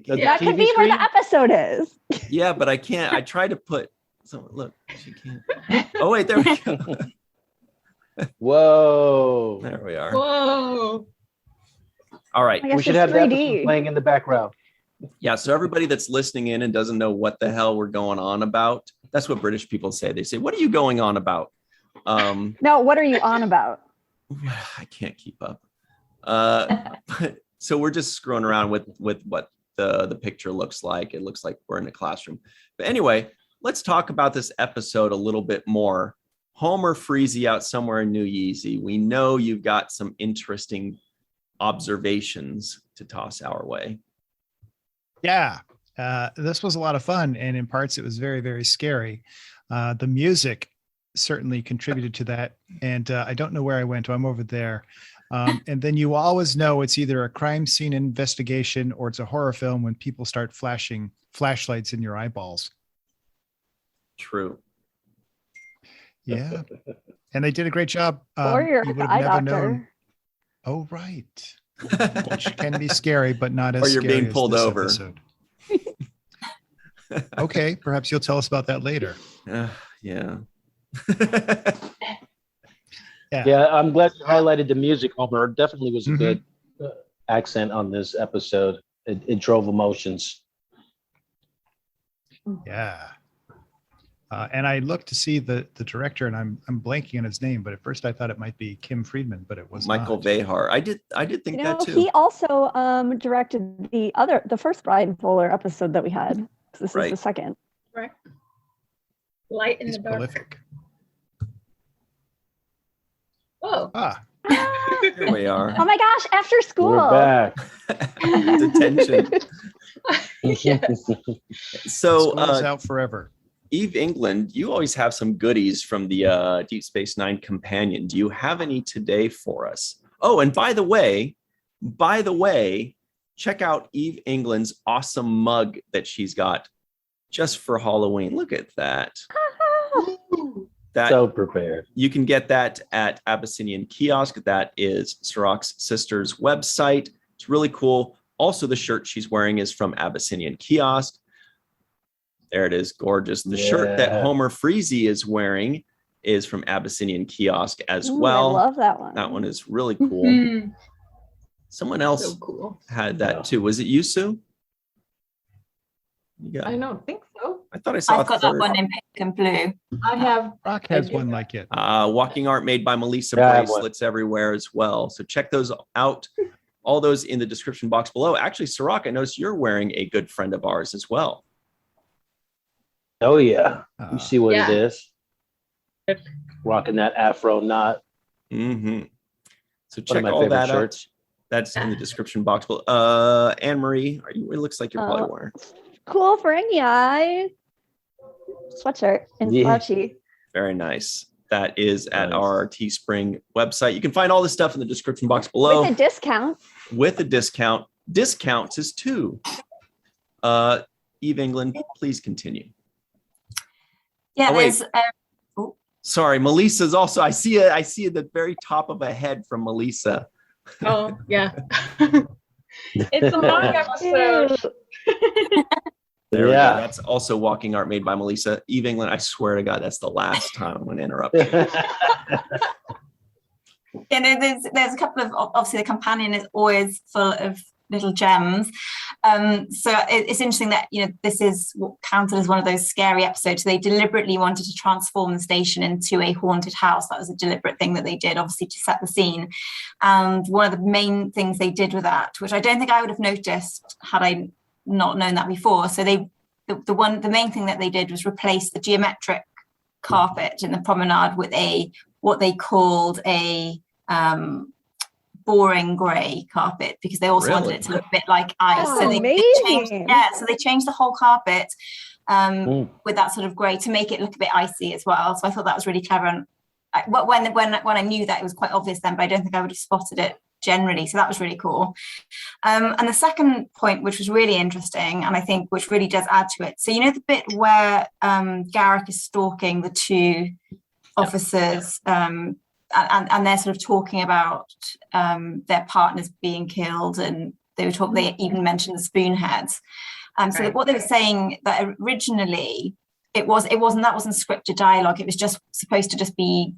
That could be where the episode is. Yeah, but I can't. I tried to put. So look, she can't. Oh wait, there we go. Whoa! There we are. Whoa! All right, we should have the episode playing in the background. Yeah, so everybody that's listening in and doesn't know what the hell we're going on about, that's what British people say. They say, "What are you going on about?" No, what are you on about? I can't keep up. So we're just screwing around with what the picture looks like. It looks like we're in a classroom. But anyway, let's talk about this episode a little bit more. Homer Freezy out somewhere in New Yeezy. We know you've got some interesting observations to toss our way. Yeah, this was a lot of fun. And in parts, it was very, very scary. The music certainly contributed to that. And I don't know where I went. I'm over there. And then you always know it's either a crime scene investigation or it's a horror film when people start flashing flashlights in your eyeballs. True. Yeah. And they did a great job. Or your eye doctor. Known. Oh, right. Which can be scary, but not as or you're scary being pulled as this over. Episode. Okay. Perhaps you'll tell us about that later. Yeah. Yeah, I'm glad you highlighted the music, Homer. It definitely was a good accent on this episode. It drove emotions. Yeah. And I looked to see the director, and I'm blanking on his name, but at first I thought it might be Kim Friedman, but it was Michael not. Behar. I did think that too. He also directed the first Brian Fuller episode that we had. This is the second. Right. Light in He's the dark. prolific. Oh. Here we are. Oh my gosh! After school. We're back. Detention. Yes. So School's out forever. Eve England, you always have some goodies from the Deep Space Nine companion. Do you have any today for us? Oh, and by the way, check out Eve England's awesome mug that she's got just for Halloween. Look at that. So prepared. You can get that at Abyssinian Kiosk. That is Cirroc's sister's website. It's really cool. Also, the shirt she's wearing is from Abyssinian Kiosk. There it is, gorgeous. The shirt that Homer Freezy is wearing is from Abyssinian Kiosk as well. I love that one. That one is really cool. Someone else had that too. Was it you, Sue? I don't think so. I thought I saw. I've got that one in pink and blue. I have. Rock has one like it. Walking art made by Melissa, bracelets everywhere as well. So check those out. All those in the description box below. Actually, Cirroc, I noticed you're wearing a good friend of ours as well. Oh yeah, you see what it is. Rocking that Afro knot. So check all that out. That's in the description box below. Anne-Marie, it looks like you're probably wearing. Cool Ferengi eye sweatshirt and slouchy. Very nice. That is at our Teespring website. You can find all this stuff in the description box below. With a discount. With a discount. Discounts is too. Eve England, please continue. Yeah, sorry, Melissa's also. I see at the very top of a head from Melissa. Oh yeah. It's a long episode. There we go. That's also walking art made by Melissa. Eve England, I swear to God, that's the last time I'm going to interrupt you. There's a couple of, obviously the companion is always full of little gems. So it's interesting that, this is what counted as one of those scary episodes. They deliberately wanted to transform the station into a haunted house. That was a deliberate thing that they did, obviously, to set the scene. And one of the main things they did with that, which I don't think I would have noticed had I not known that before. So they the main thing that they did was replace the geometric carpet in the promenade with what they called a boring grey carpet, because they also wanted it to look a bit like ice. Oh, so they changed the whole carpet with that sort of grey to make it look a bit icy as well. So I thought that was really clever. And when I knew that, it was quite obvious then, but I don't think I would have spotted it generally. So that was really cool. And the second point, which was really interesting, and I think which really does add to it. So you know the bit where Garrick is stalking the two officers, and they're sort of talking about their partners being killed, and they even mentioned the spoonheads. So right. What they were saying that originally that wasn't scripted dialogue. It was just supposed to just be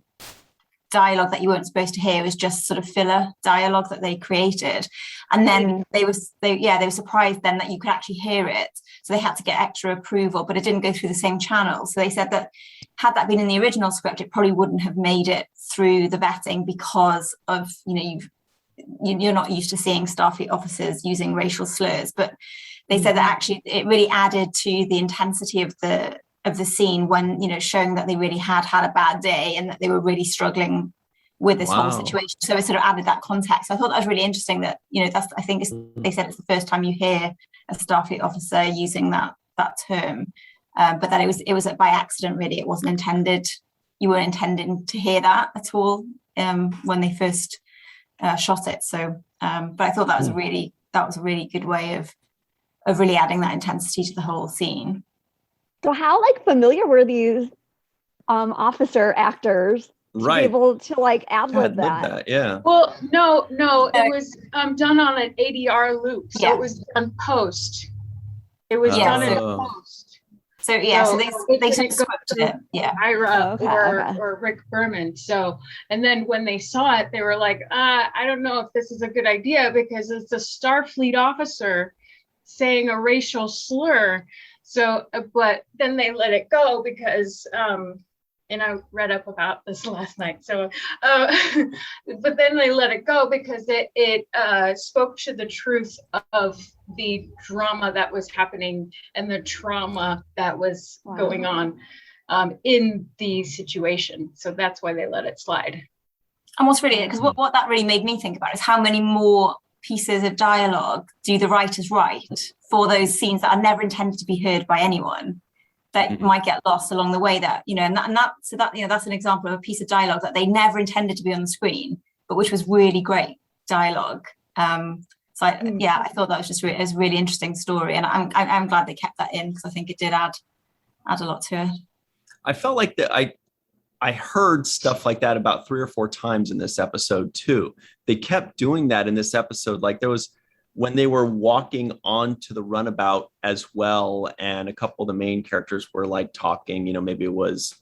dialogue that you weren't supposed to hear. It was just sort of filler dialogue that they created, and then they were surprised then that you could actually hear it, so they had to get extra approval, but it didn't go through the same channel. So they said that had that been in the original script, it probably wouldn't have made it through the vetting, because of you're not used to seeing Starfleet officers using racial slurs. But they said that actually it really added to the intensity of the scene when, showing that they really had a bad day and that they were really struggling with this whole situation. So it sort of added that context. So I thought that was really interesting that, they said it's the first time you hear a Starfleet officer using that term, but that it was by accident, really. It wasn't intended. You weren't intending to hear that at all when they first shot it. So, but I thought that was a really good way of really adding that intensity to the whole scene. So how familiar were these officer actors to be able to ad-lib that? Yeah. Well, no, it was done on an ADR loop, so it was done post. It was done in post. So they scripted it. Yeah. Ira or Rick Berman. So, and then when they saw it, they were like, I don't know if this is a good idea, because it's a Starfleet officer saying a racial slur. So, but then they let it go because, and I read up about this last night. So, but then they let it go because it spoke to the truth of the drama that was happening and the trauma that was going on in the situation. So that's why they let it slide. And what's really, because what that really made me think about is how many more pieces of dialogue do the writers write for those scenes that are never intended to be heard by anyone, that might get lost along the way, that that's an example of a piece of dialogue that they never intended to be on the screen, but which was really great dialogue. I thought that was just it was a really interesting story, and I'm glad they kept that in, because I think it did add a lot to it. I felt like that I heard stuff like that about 3 or 4 times in this episode too. They kept doing that in this episode. Like there was when they were walking onto the runabout as well, and a couple of the main characters were talking, maybe it was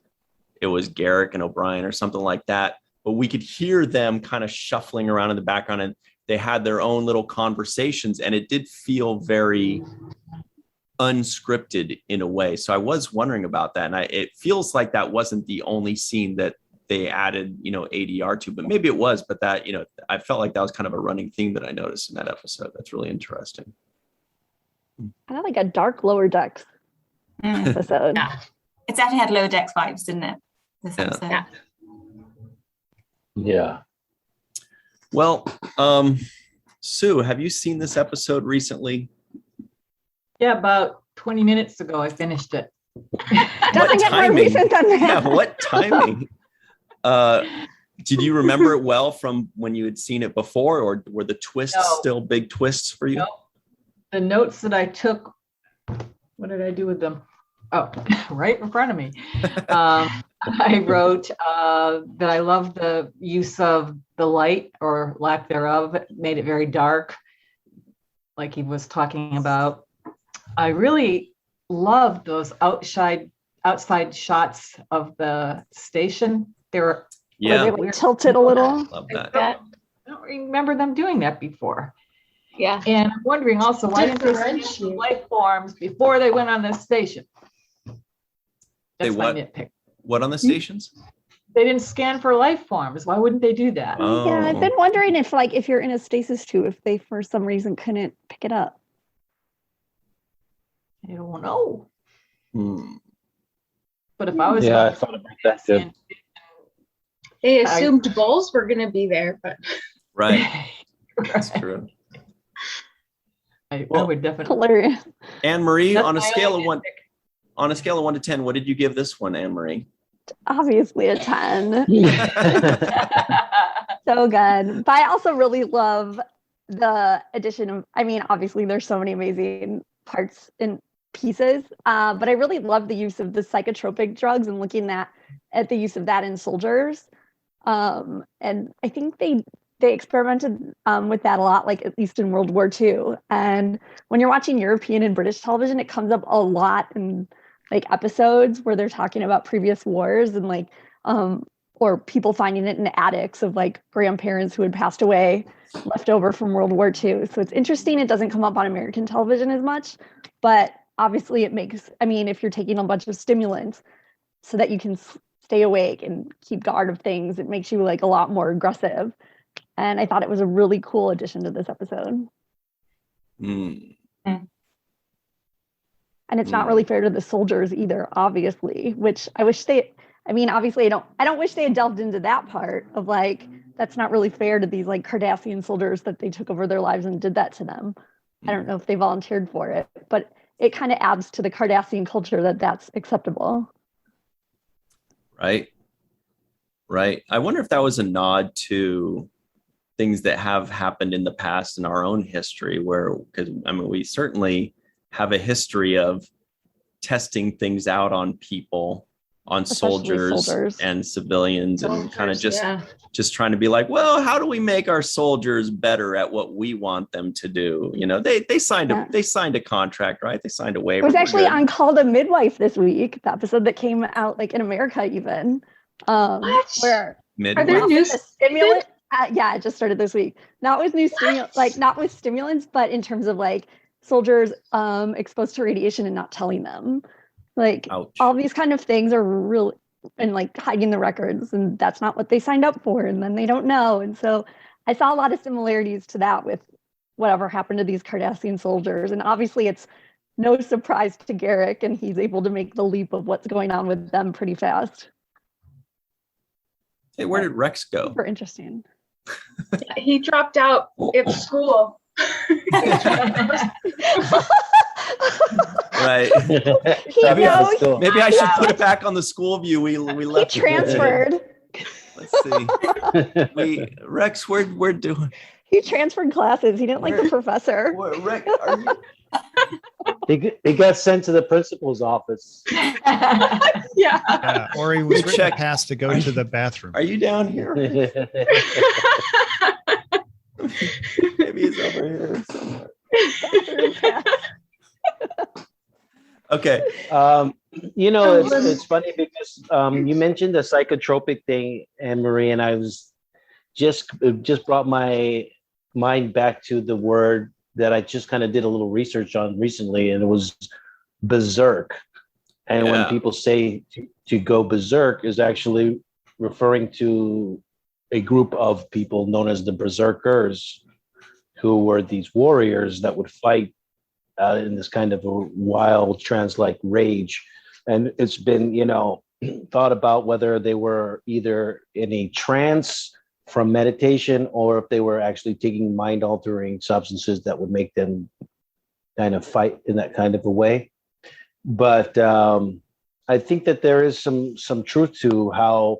Garrick and O'Brien or something like that, but we could hear them kind of shuffling around in the background, and they had their own little conversations, and it did feel very unscripted in a way. So I was wondering about that, and it feels like that wasn't the only scene that they added ADR to, but maybe it was. But that I felt like that was kind of a running theme that I noticed in that episode. That's really interesting. Kind of like a dark Lower Decks episode. Yeah, it definitely had Lower Decks vibes, didn't it? This episode. Yeah. Well, Sue, have you seen this episode recently? Yeah, about 20 minutes ago, I finished it. Doesn't get more recent than that. Yeah, what timing? Did you remember it well from when you had seen it before, or were the twists still big twists for you? No. The notes that I took, what did I do with them? Oh, right in front of me. I wrote that I love the use of the light, or lack thereof. It made it very dark, like he was talking about. I really loved those outside shots of the station. They were tilted a little. Love that. I don't remember them doing that before. Yeah. And I'm wondering also, why didn't they scan life forms before they went on the station? That's my nitpick. What on the stations? They didn't scan for life forms. Why wouldn't they do that? Oh. Yeah, I've been wondering if you're in a stasis tube, if they for some reason couldn't pick it up. I don't know. But if I was I thought about that too. They assumed bulls were going to be there, but Right. That's true. I would definitely. Hilarious. Anne-Marie, That's on a my scale only of 1 to 10, what did you give this one, Anne-Marie? Obviously a 10. So good. But I also really love the addition of, I mean, obviously there's so many amazing parts and pieces, but I really love the use of the psychotropic drugs and looking at the use of that in soldiers. And I think they experimented with that a lot, like at least in World War II. And when you're watching European and British television, it comes up a lot in like episodes where they're talking about previous wars and like, or people finding it in attics of like grandparents who had passed away, left over from World War II. So it's interesting. It doesn't come up on American television as much, but obviously it makes, I mean, if you're taking a bunch of stimulants so that you can stay awake and keep guard of things, it makes you like a lot more aggressive. And I thought it was a really cool addition to this episode. And it's not really fair to the soldiers either, obviously, which I wish obviously I don't wish they had delved into that part of like, that's not really fair to these like Cardassian soldiers that they took over their lives and did that to them. I don't know if they volunteered for it, but it kind of adds to the Cardassian culture that that's acceptable. Right. I wonder if that was a nod to things that have happened in the past in our own history because I mean, we certainly have a history of testing things out on people, on soldiers and civilians, and kind of just trying to be like, well, how do we make our soldiers better at what we want them to do? You know, they signed a contract, right? They signed a waiver. It was actually on Called a Midwife this week, the episode that came out like in America even. Where are there new stimulant? Yeah, it just started this week. Not with new not with stimulants, but in terms of like soldiers exposed to radiation and not telling them. Like Ouch. All these kind of things are really, and like hiding the records, and that's not what they signed up for, and then they don't know. And so I saw a lot of similarities to that with whatever happened to these Cardassian soldiers. And obviously it's no surprise to Garrick, and he's able to make the leap of what's going on with them pretty fast. Hey, where did Rex go? Super interesting. He dropped out of school. Right. Maybe I should put it back on the school view. We left. He transferred. Let's see. Rex, we're doing. He transferred classes. He didn't like the professor. Rex, are you? He got sent to the principal's office. Yeah. Or he was written past to go to the bathroom. Are you down here? Maybe he's over here somewhere. Okay. It's funny because you mentioned the psychotropic thing, Anne-Marie, and I was just brought my mind back to the word that I just kind of did a little research on recently, and it was berserk. And when people say to go berserk is actually referring to a group of people known as the berserkers, who were these warriors that would fight in this kind of a wild trance-like rage. And it's been, thought about whether they were either in a trance from meditation or if they were actually taking mind-altering substances that would make them kind of fight in that kind of a way. But I think that there is some truth to how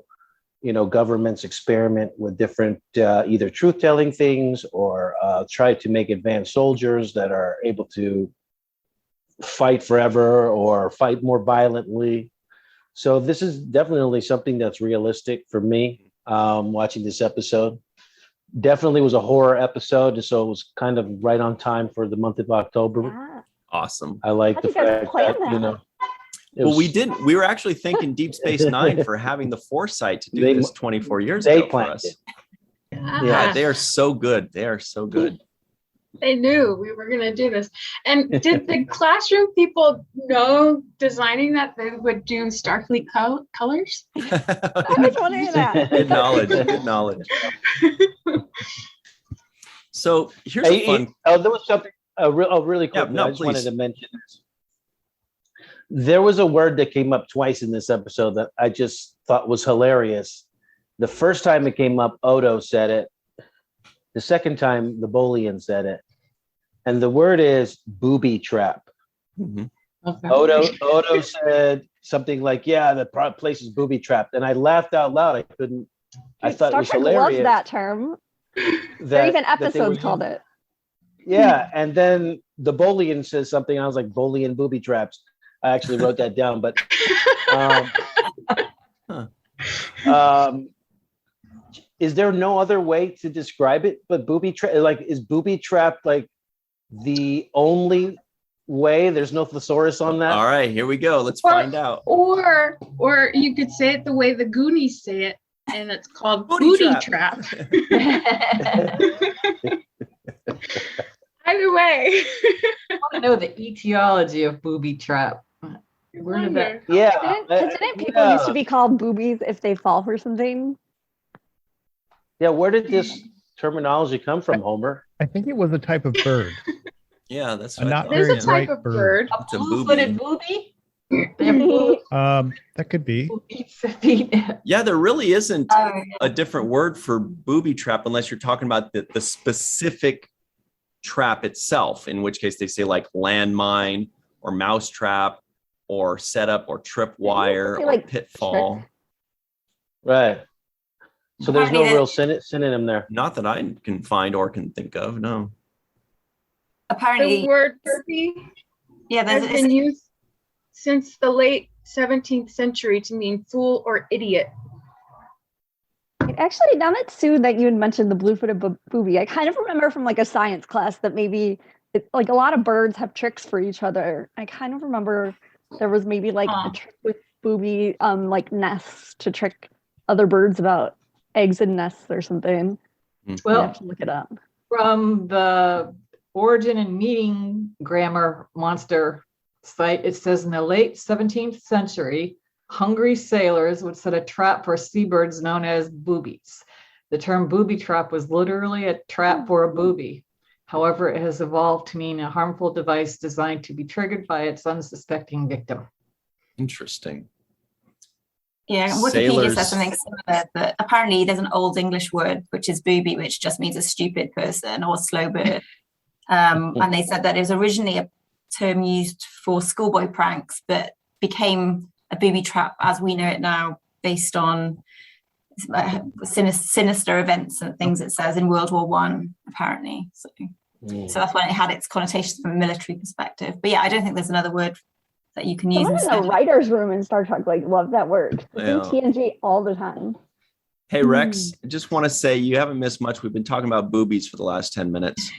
governments experiment with different either truth-telling things or try to make advanced soldiers that are able to fight forever or fight more violently. So this is definitely something that's realistic for me watching this episode. Definitely was a horror episode, so it was kind of right on time for the month of October. Yeah. Awesome. I like the fact that, we were actually thanking Deep Space Nine for having the foresight to do this 24 years ago for us. Yeah, they are so good. They are so good. They knew we were going to do this. And did the classroom people know designing that they would do Starfleet colors? I was wondering that. Good knowledge. So here's a fun. There was something really quick. Yeah, no, I just wanted to mention this. There was a word that came up twice in this episode that I just thought was hilarious. The first time it came up, Odo said it. The second time, the Bolian said it. And the word is booby trap. Mm-hmm. Okay. Odo said something like, yeah, the place is booby trapped. And I laughed out loud. I thought Star it was Trek hilarious. loves that term. There are even episodes called it. Yeah. And then the Bolian says something. I was like, Bolian booby traps. I actually wrote that down, but is there no other way to describe it but booby trap? Like, is booby trap like the only way? There's no thesaurus on that. All right, here we go. Let's find out. Or you could say it the way the Goonies say it, and it's called booty trap. Either way. I want to know the etiology of booby trap. Where did that? Yeah. Didn't people used to be called boobies if they fall for something? Yeah. Where did this terminology come from, Homer? I think it was a type of bird. Yeah, that's A what I not thought. very There's a type bright of bird. It's a Blue-footed booby. booby? They have blue That could be. who eats the feet. Yeah, there really isn't Oh, a different word for booby trap unless you're talking about the specific trap itself, in which case they say like landmine or mouse trap or setup or tripwire Say, or like, pitfall. Right. So there's no Apparently real synonym there. Not that I can find or can think of, no. apparently, The word booby yeah, has there's been used since the late 17th century to mean fool or idiot. Actually, now that Sue, that you had mentioned the blue-footed booby, I kind of remember from like a science class that maybe like a lot of birds have tricks for each other. I kind of remember there was maybe like a trick with booby, like nests to trick other birds about eggs and nests or something. I Well, have to look it up. from the origin and meaning grammar monster site, it says in the late 17th century, hungry sailors would set a trap for seabirds known as boobies. The term booby trap was literally a trap for a booby. However, it has evolved to mean a harmful device designed to be triggered by its unsuspecting victim. Interesting. yeah, Wikipedia Sailors. says something similar, but apparently there's an old English word which is booby, which just means a stupid person or slow bird. And they said that it was originally a term used for schoolboy pranks, but became a booby trap as we know it now, based on sinister events and things it says in World War One, apparently. So that's when it had its connotations from a military perspective. But yeah, I don't think there's another word that you can use Someone in instead. the writer's room in Star Trek like love that word. It's in Yeah. TNG all the time. Hey, Rex, I just want to say you haven't missed much. We've been talking about boobies for the last 10 minutes.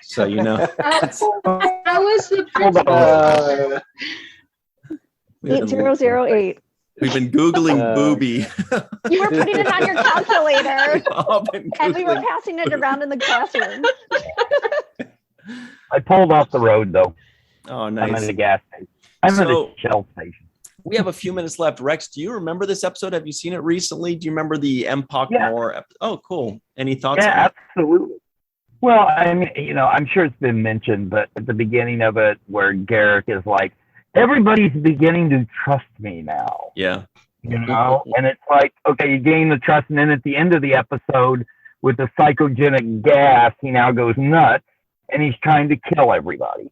So, you know. That was the We've been- 8008. We've been Googling booby. You were putting it on your calculator, We've all been and we were Googling. passing it around in the classroom. I pulled off the road though. Oh, I'm at nice. a gas station. I'm at So- a Shell station. We have a few minutes left. Rex, do you remember this episode? Have you seen it recently? Do you remember the Empok Yeah. More? Oh, cool. Any thoughts? Yeah, on it? absolutely. Well, I mean, I'm sure it's been mentioned, but at the beginning of it, where Garrick is like, everybody's beginning to trust me now, Yeah. and it's like, okay, you gain the trust, and then at the end of the episode, with the psychogenic gas, he now goes nuts, and he's trying to kill everybody.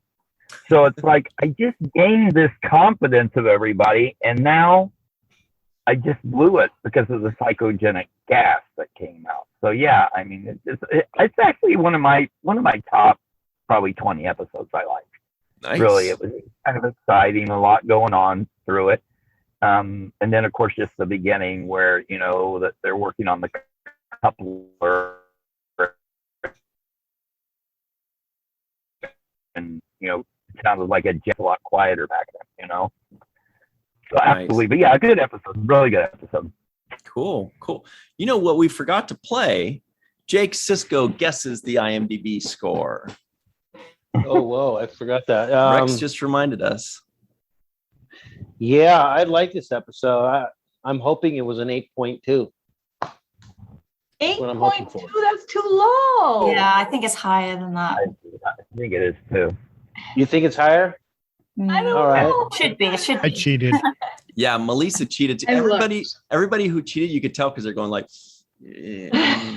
So it's like, I just gained this confidence of everybody, and now I just blew it because of the psychogenic gas that came out. So yeah, I mean, it's actually one of my top probably 20 episodes I like. Nice. Really, it was kind of exciting, a lot going on through it. And then of course just the beginning where, that they're working on the coupler, and it sounded like a lot quieter back then, So Nice. absolutely, but yeah, a good episode, really good episode. Cool. You know what we forgot to play? Jake Sisko guesses the IMDb score. Oh, whoa, I forgot that. Rex just reminded us. Yeah, I like this episode. I'm hoping it was an 8.2. what I'm hoping 8.2, for. that's too low. Yeah, I think it's higher than that. I think it is too. You think it's higher? I don't All right. know. Should be. It should I be. cheated. Yeah, Melissa cheated. I love- Everybody who cheated, you could tell because they're going like.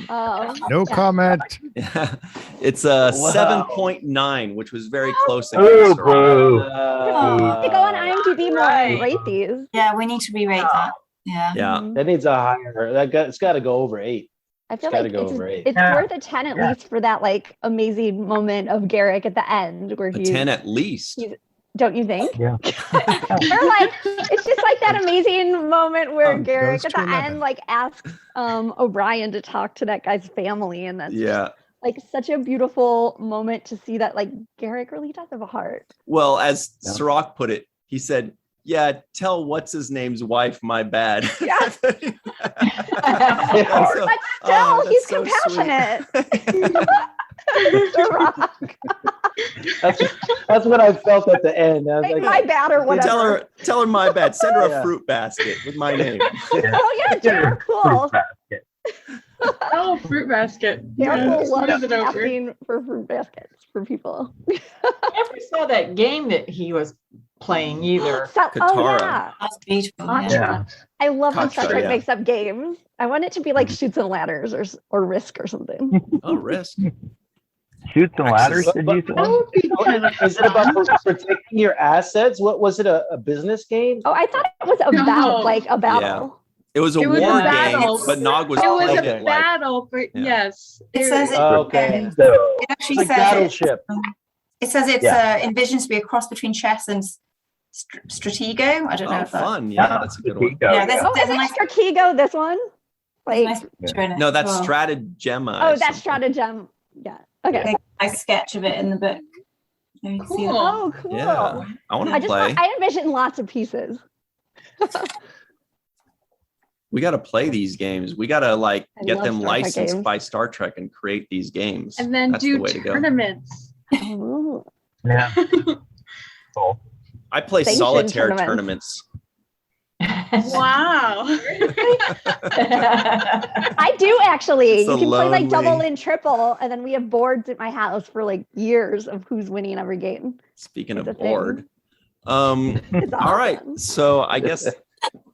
Oh, No comment. It's a 7.9, which was very close. Oh, against boo. to go on IMDb more and rate these. Yeah, we need to re-rate that. Yeah. Yeah. That needs a higher. It's got to go over 8. I feel It's gotta like go over 8. it's worth a 10 at least for that like amazing moment of Garrick at the end where A he's 10 at least. don't you think? Yeah. Or like it's just like that amazing moment where Garrick goes at to the 11. end like asks O'Brien to talk to that guy's family, and that's Yeah. like such a beautiful moment to see that like Garrick really does have a heart. Well, as Yeah. Cirroc put it, he said, "Yeah, tell what's his name's wife my bad." Yeah. So- But still, oh, he's that's so sweet. compassionate. The Rock. That's what I felt at the end. I was Like, like, my bad or whatever. Tell her my bad. Send her a Yeah. fruit basket with my name. Oh yeah, Jared, cool. Oh, fruit basket. Jared Yeah, will love smooth it over. asking for fruit baskets for people. I never saw that game that he was playing either. So, oh Katara. yeah, That's beautiful. Gotcha. Yeah. I love when Gotcha, Star Trek yeah. makes up games. I want it to be like Shoots and Ladders or Risk or something. Oh, Risk. Shoots and ladders, did you That say? would be kind of is it about fun. protecting your assets? What was it? A business game? Oh, I thought it was about No. like a battle. It was a It was war a battle. game, but Nog was It was played a it like. battle, but Yeah. yes. It says it, Okay. So, it actually It's like says Battleship. it says it's Yeah. envisioned to be a cross between chess and Stratego. I don't know Oh, if that. fun. Yeah, that's a good one. Yeah, there's, Oh, there's is a nice, it Stratego, this one? Like, nice picture in it No, as that's well. Stratagema. oh, or that's something. Stratagem. Yeah. Okay. Nice sketch of it in the book. So you can see Cool. that. Oh, cool. Yeah, I want I to just play. I envision lots of pieces. We got to play these games. We got to like I get love them Star Trek licensed games. by Star Trek and create these games. And then That's the do way to go. tournaments. Oh. yeah. Cool. I play Sanctioned solitaire tournaments. tournaments. Wow. I do actually. It's You a can play like double lonely- and triple, and then we have boards at my house for like years of who's winning every game. Speaking It's of a thing. board. It's All right. awesome. So I guess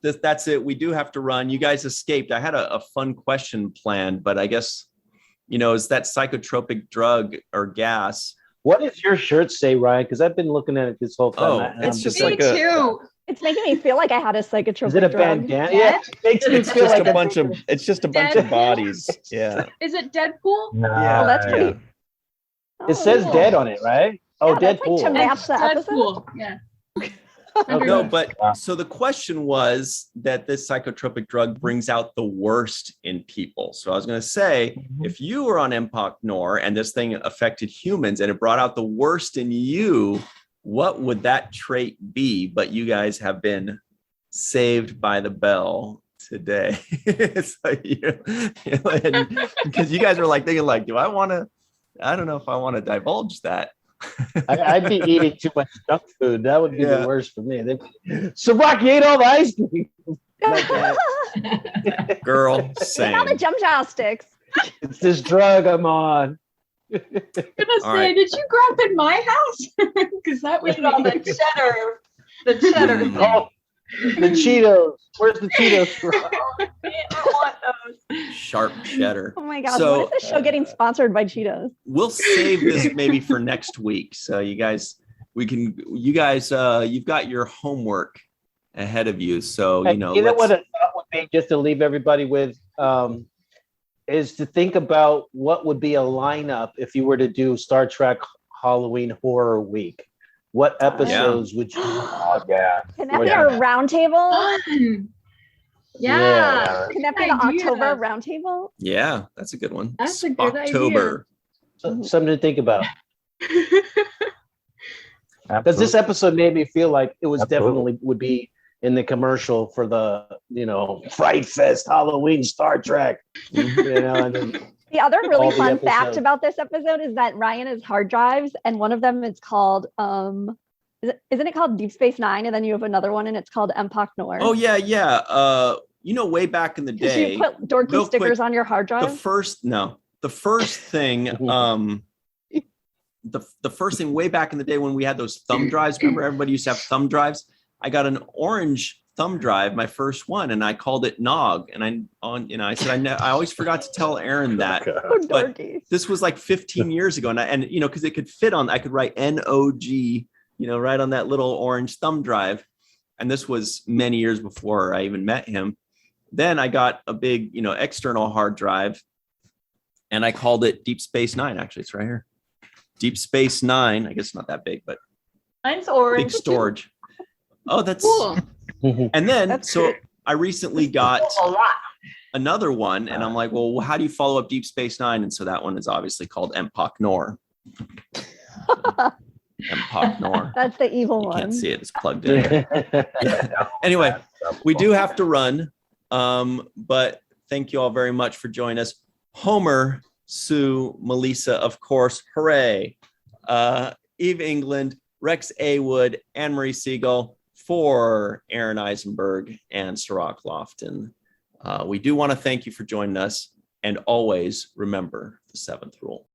that's it. We do have to run. You guys escaped. I had a fun question planned, but I guess, is that psychotropic drug or gas? What does your shirt say, Ryan? Because I've been looking at it this whole time. Oh, and it's I'm just Me like a, too. It's making me feel like I had a psychotropic Is it a drug. bandana? Yeah, it makes me it's feel just like a bunch of Deadpool. bodies. Yeah. Is it Deadpool? No, Yeah. Oh, that's yeah. pretty. It says cool. dead on it, right? Oh, Yeah, that's like Deadpool. to match the episode. Deadpool. Yeah. Okay. No, but so the question was that this psychotropic drug brings out the worst in people. So I was going to say, if you were on Empok Nor and this thing affected humans and it brought out the worst in you, what would that trait be? But you guys have been saved by the bell today. So because you guys were like thinking like, I don't know if I want to divulge that. I'd be eating too much junk food. That would be Yeah. the worst for me. Cirroc, you ate all the ice cream. Like that. Girl, And all the same. jump joysticks. It's this drug I'm on. I'm gonna All say, right. did you grow up in my house? Because that would With all the be cheddar. The cheddar. Mm. Oh, the Cheetos. Where's the Cheetos from? I want those. Sharp cheddar. Oh my gosh, So, what is this show getting sponsored by Cheetos? We'll save this maybe for next week. So you guys, you've got your homework ahead of you. So, What a thought would be, just to leave everybody with, is to think about what would be a lineup if you were to do Star Trek Halloween Horror Week. What episodes would you? Oh, yeah. Can that be Yeah. our roundtable? fun. Yeah. Can that be the Idea. October roundtable? yeah, that's a good one. That's a good October. Something to think about. Because this episode made me feel like it was Absolutely. definitely would be in the commercial for the, Fright Fest Halloween Star Trek. And then, The other really All the fun fact episodes. about this episode is that Ryan has hard drives, and one of them is called isn't it called Deep Space Nine? And then you have another one, and it's called Empok Nor. Oh yeah, yeah. Way back in the Because day, you put dorky real stickers quick, on your hard the drive. first thing the first thing way back in the day when we had those thumb drives, remember everybody used to have thumb drives? I got an orange thumb drive, my first one, and I called it Nog. And I said, I always forgot to tell Aaron that, but this was like 15 years ago. And cause it could fit on, I could write NOG, right on that little orange thumb drive. And this was many years before I even met him. Then I got a big, external hard drive, and I called it Deep Space Nine. Actually, it's right here. Deep Space Nine. I guess it's not that big, but mine's orange. Big storage. Oh, that's cool. And then, That's so great. I recently got another one, and I'm like, well, how do you follow up Deep Space Nine? And so that one is obviously called Empok Nor. Empok Nor. That's the evil You one. can't see it; it's plugged in. Anyway, we do have to run, but thank you all very much for joining us. Homer, Sue, Malissa, of course, hooray! Eve England, Rex A. Wood, and Marie Segal. For Aaron Eisenberg and Cirroc Lofton. We do want to thank you for joining us, and always remember the seventh rule.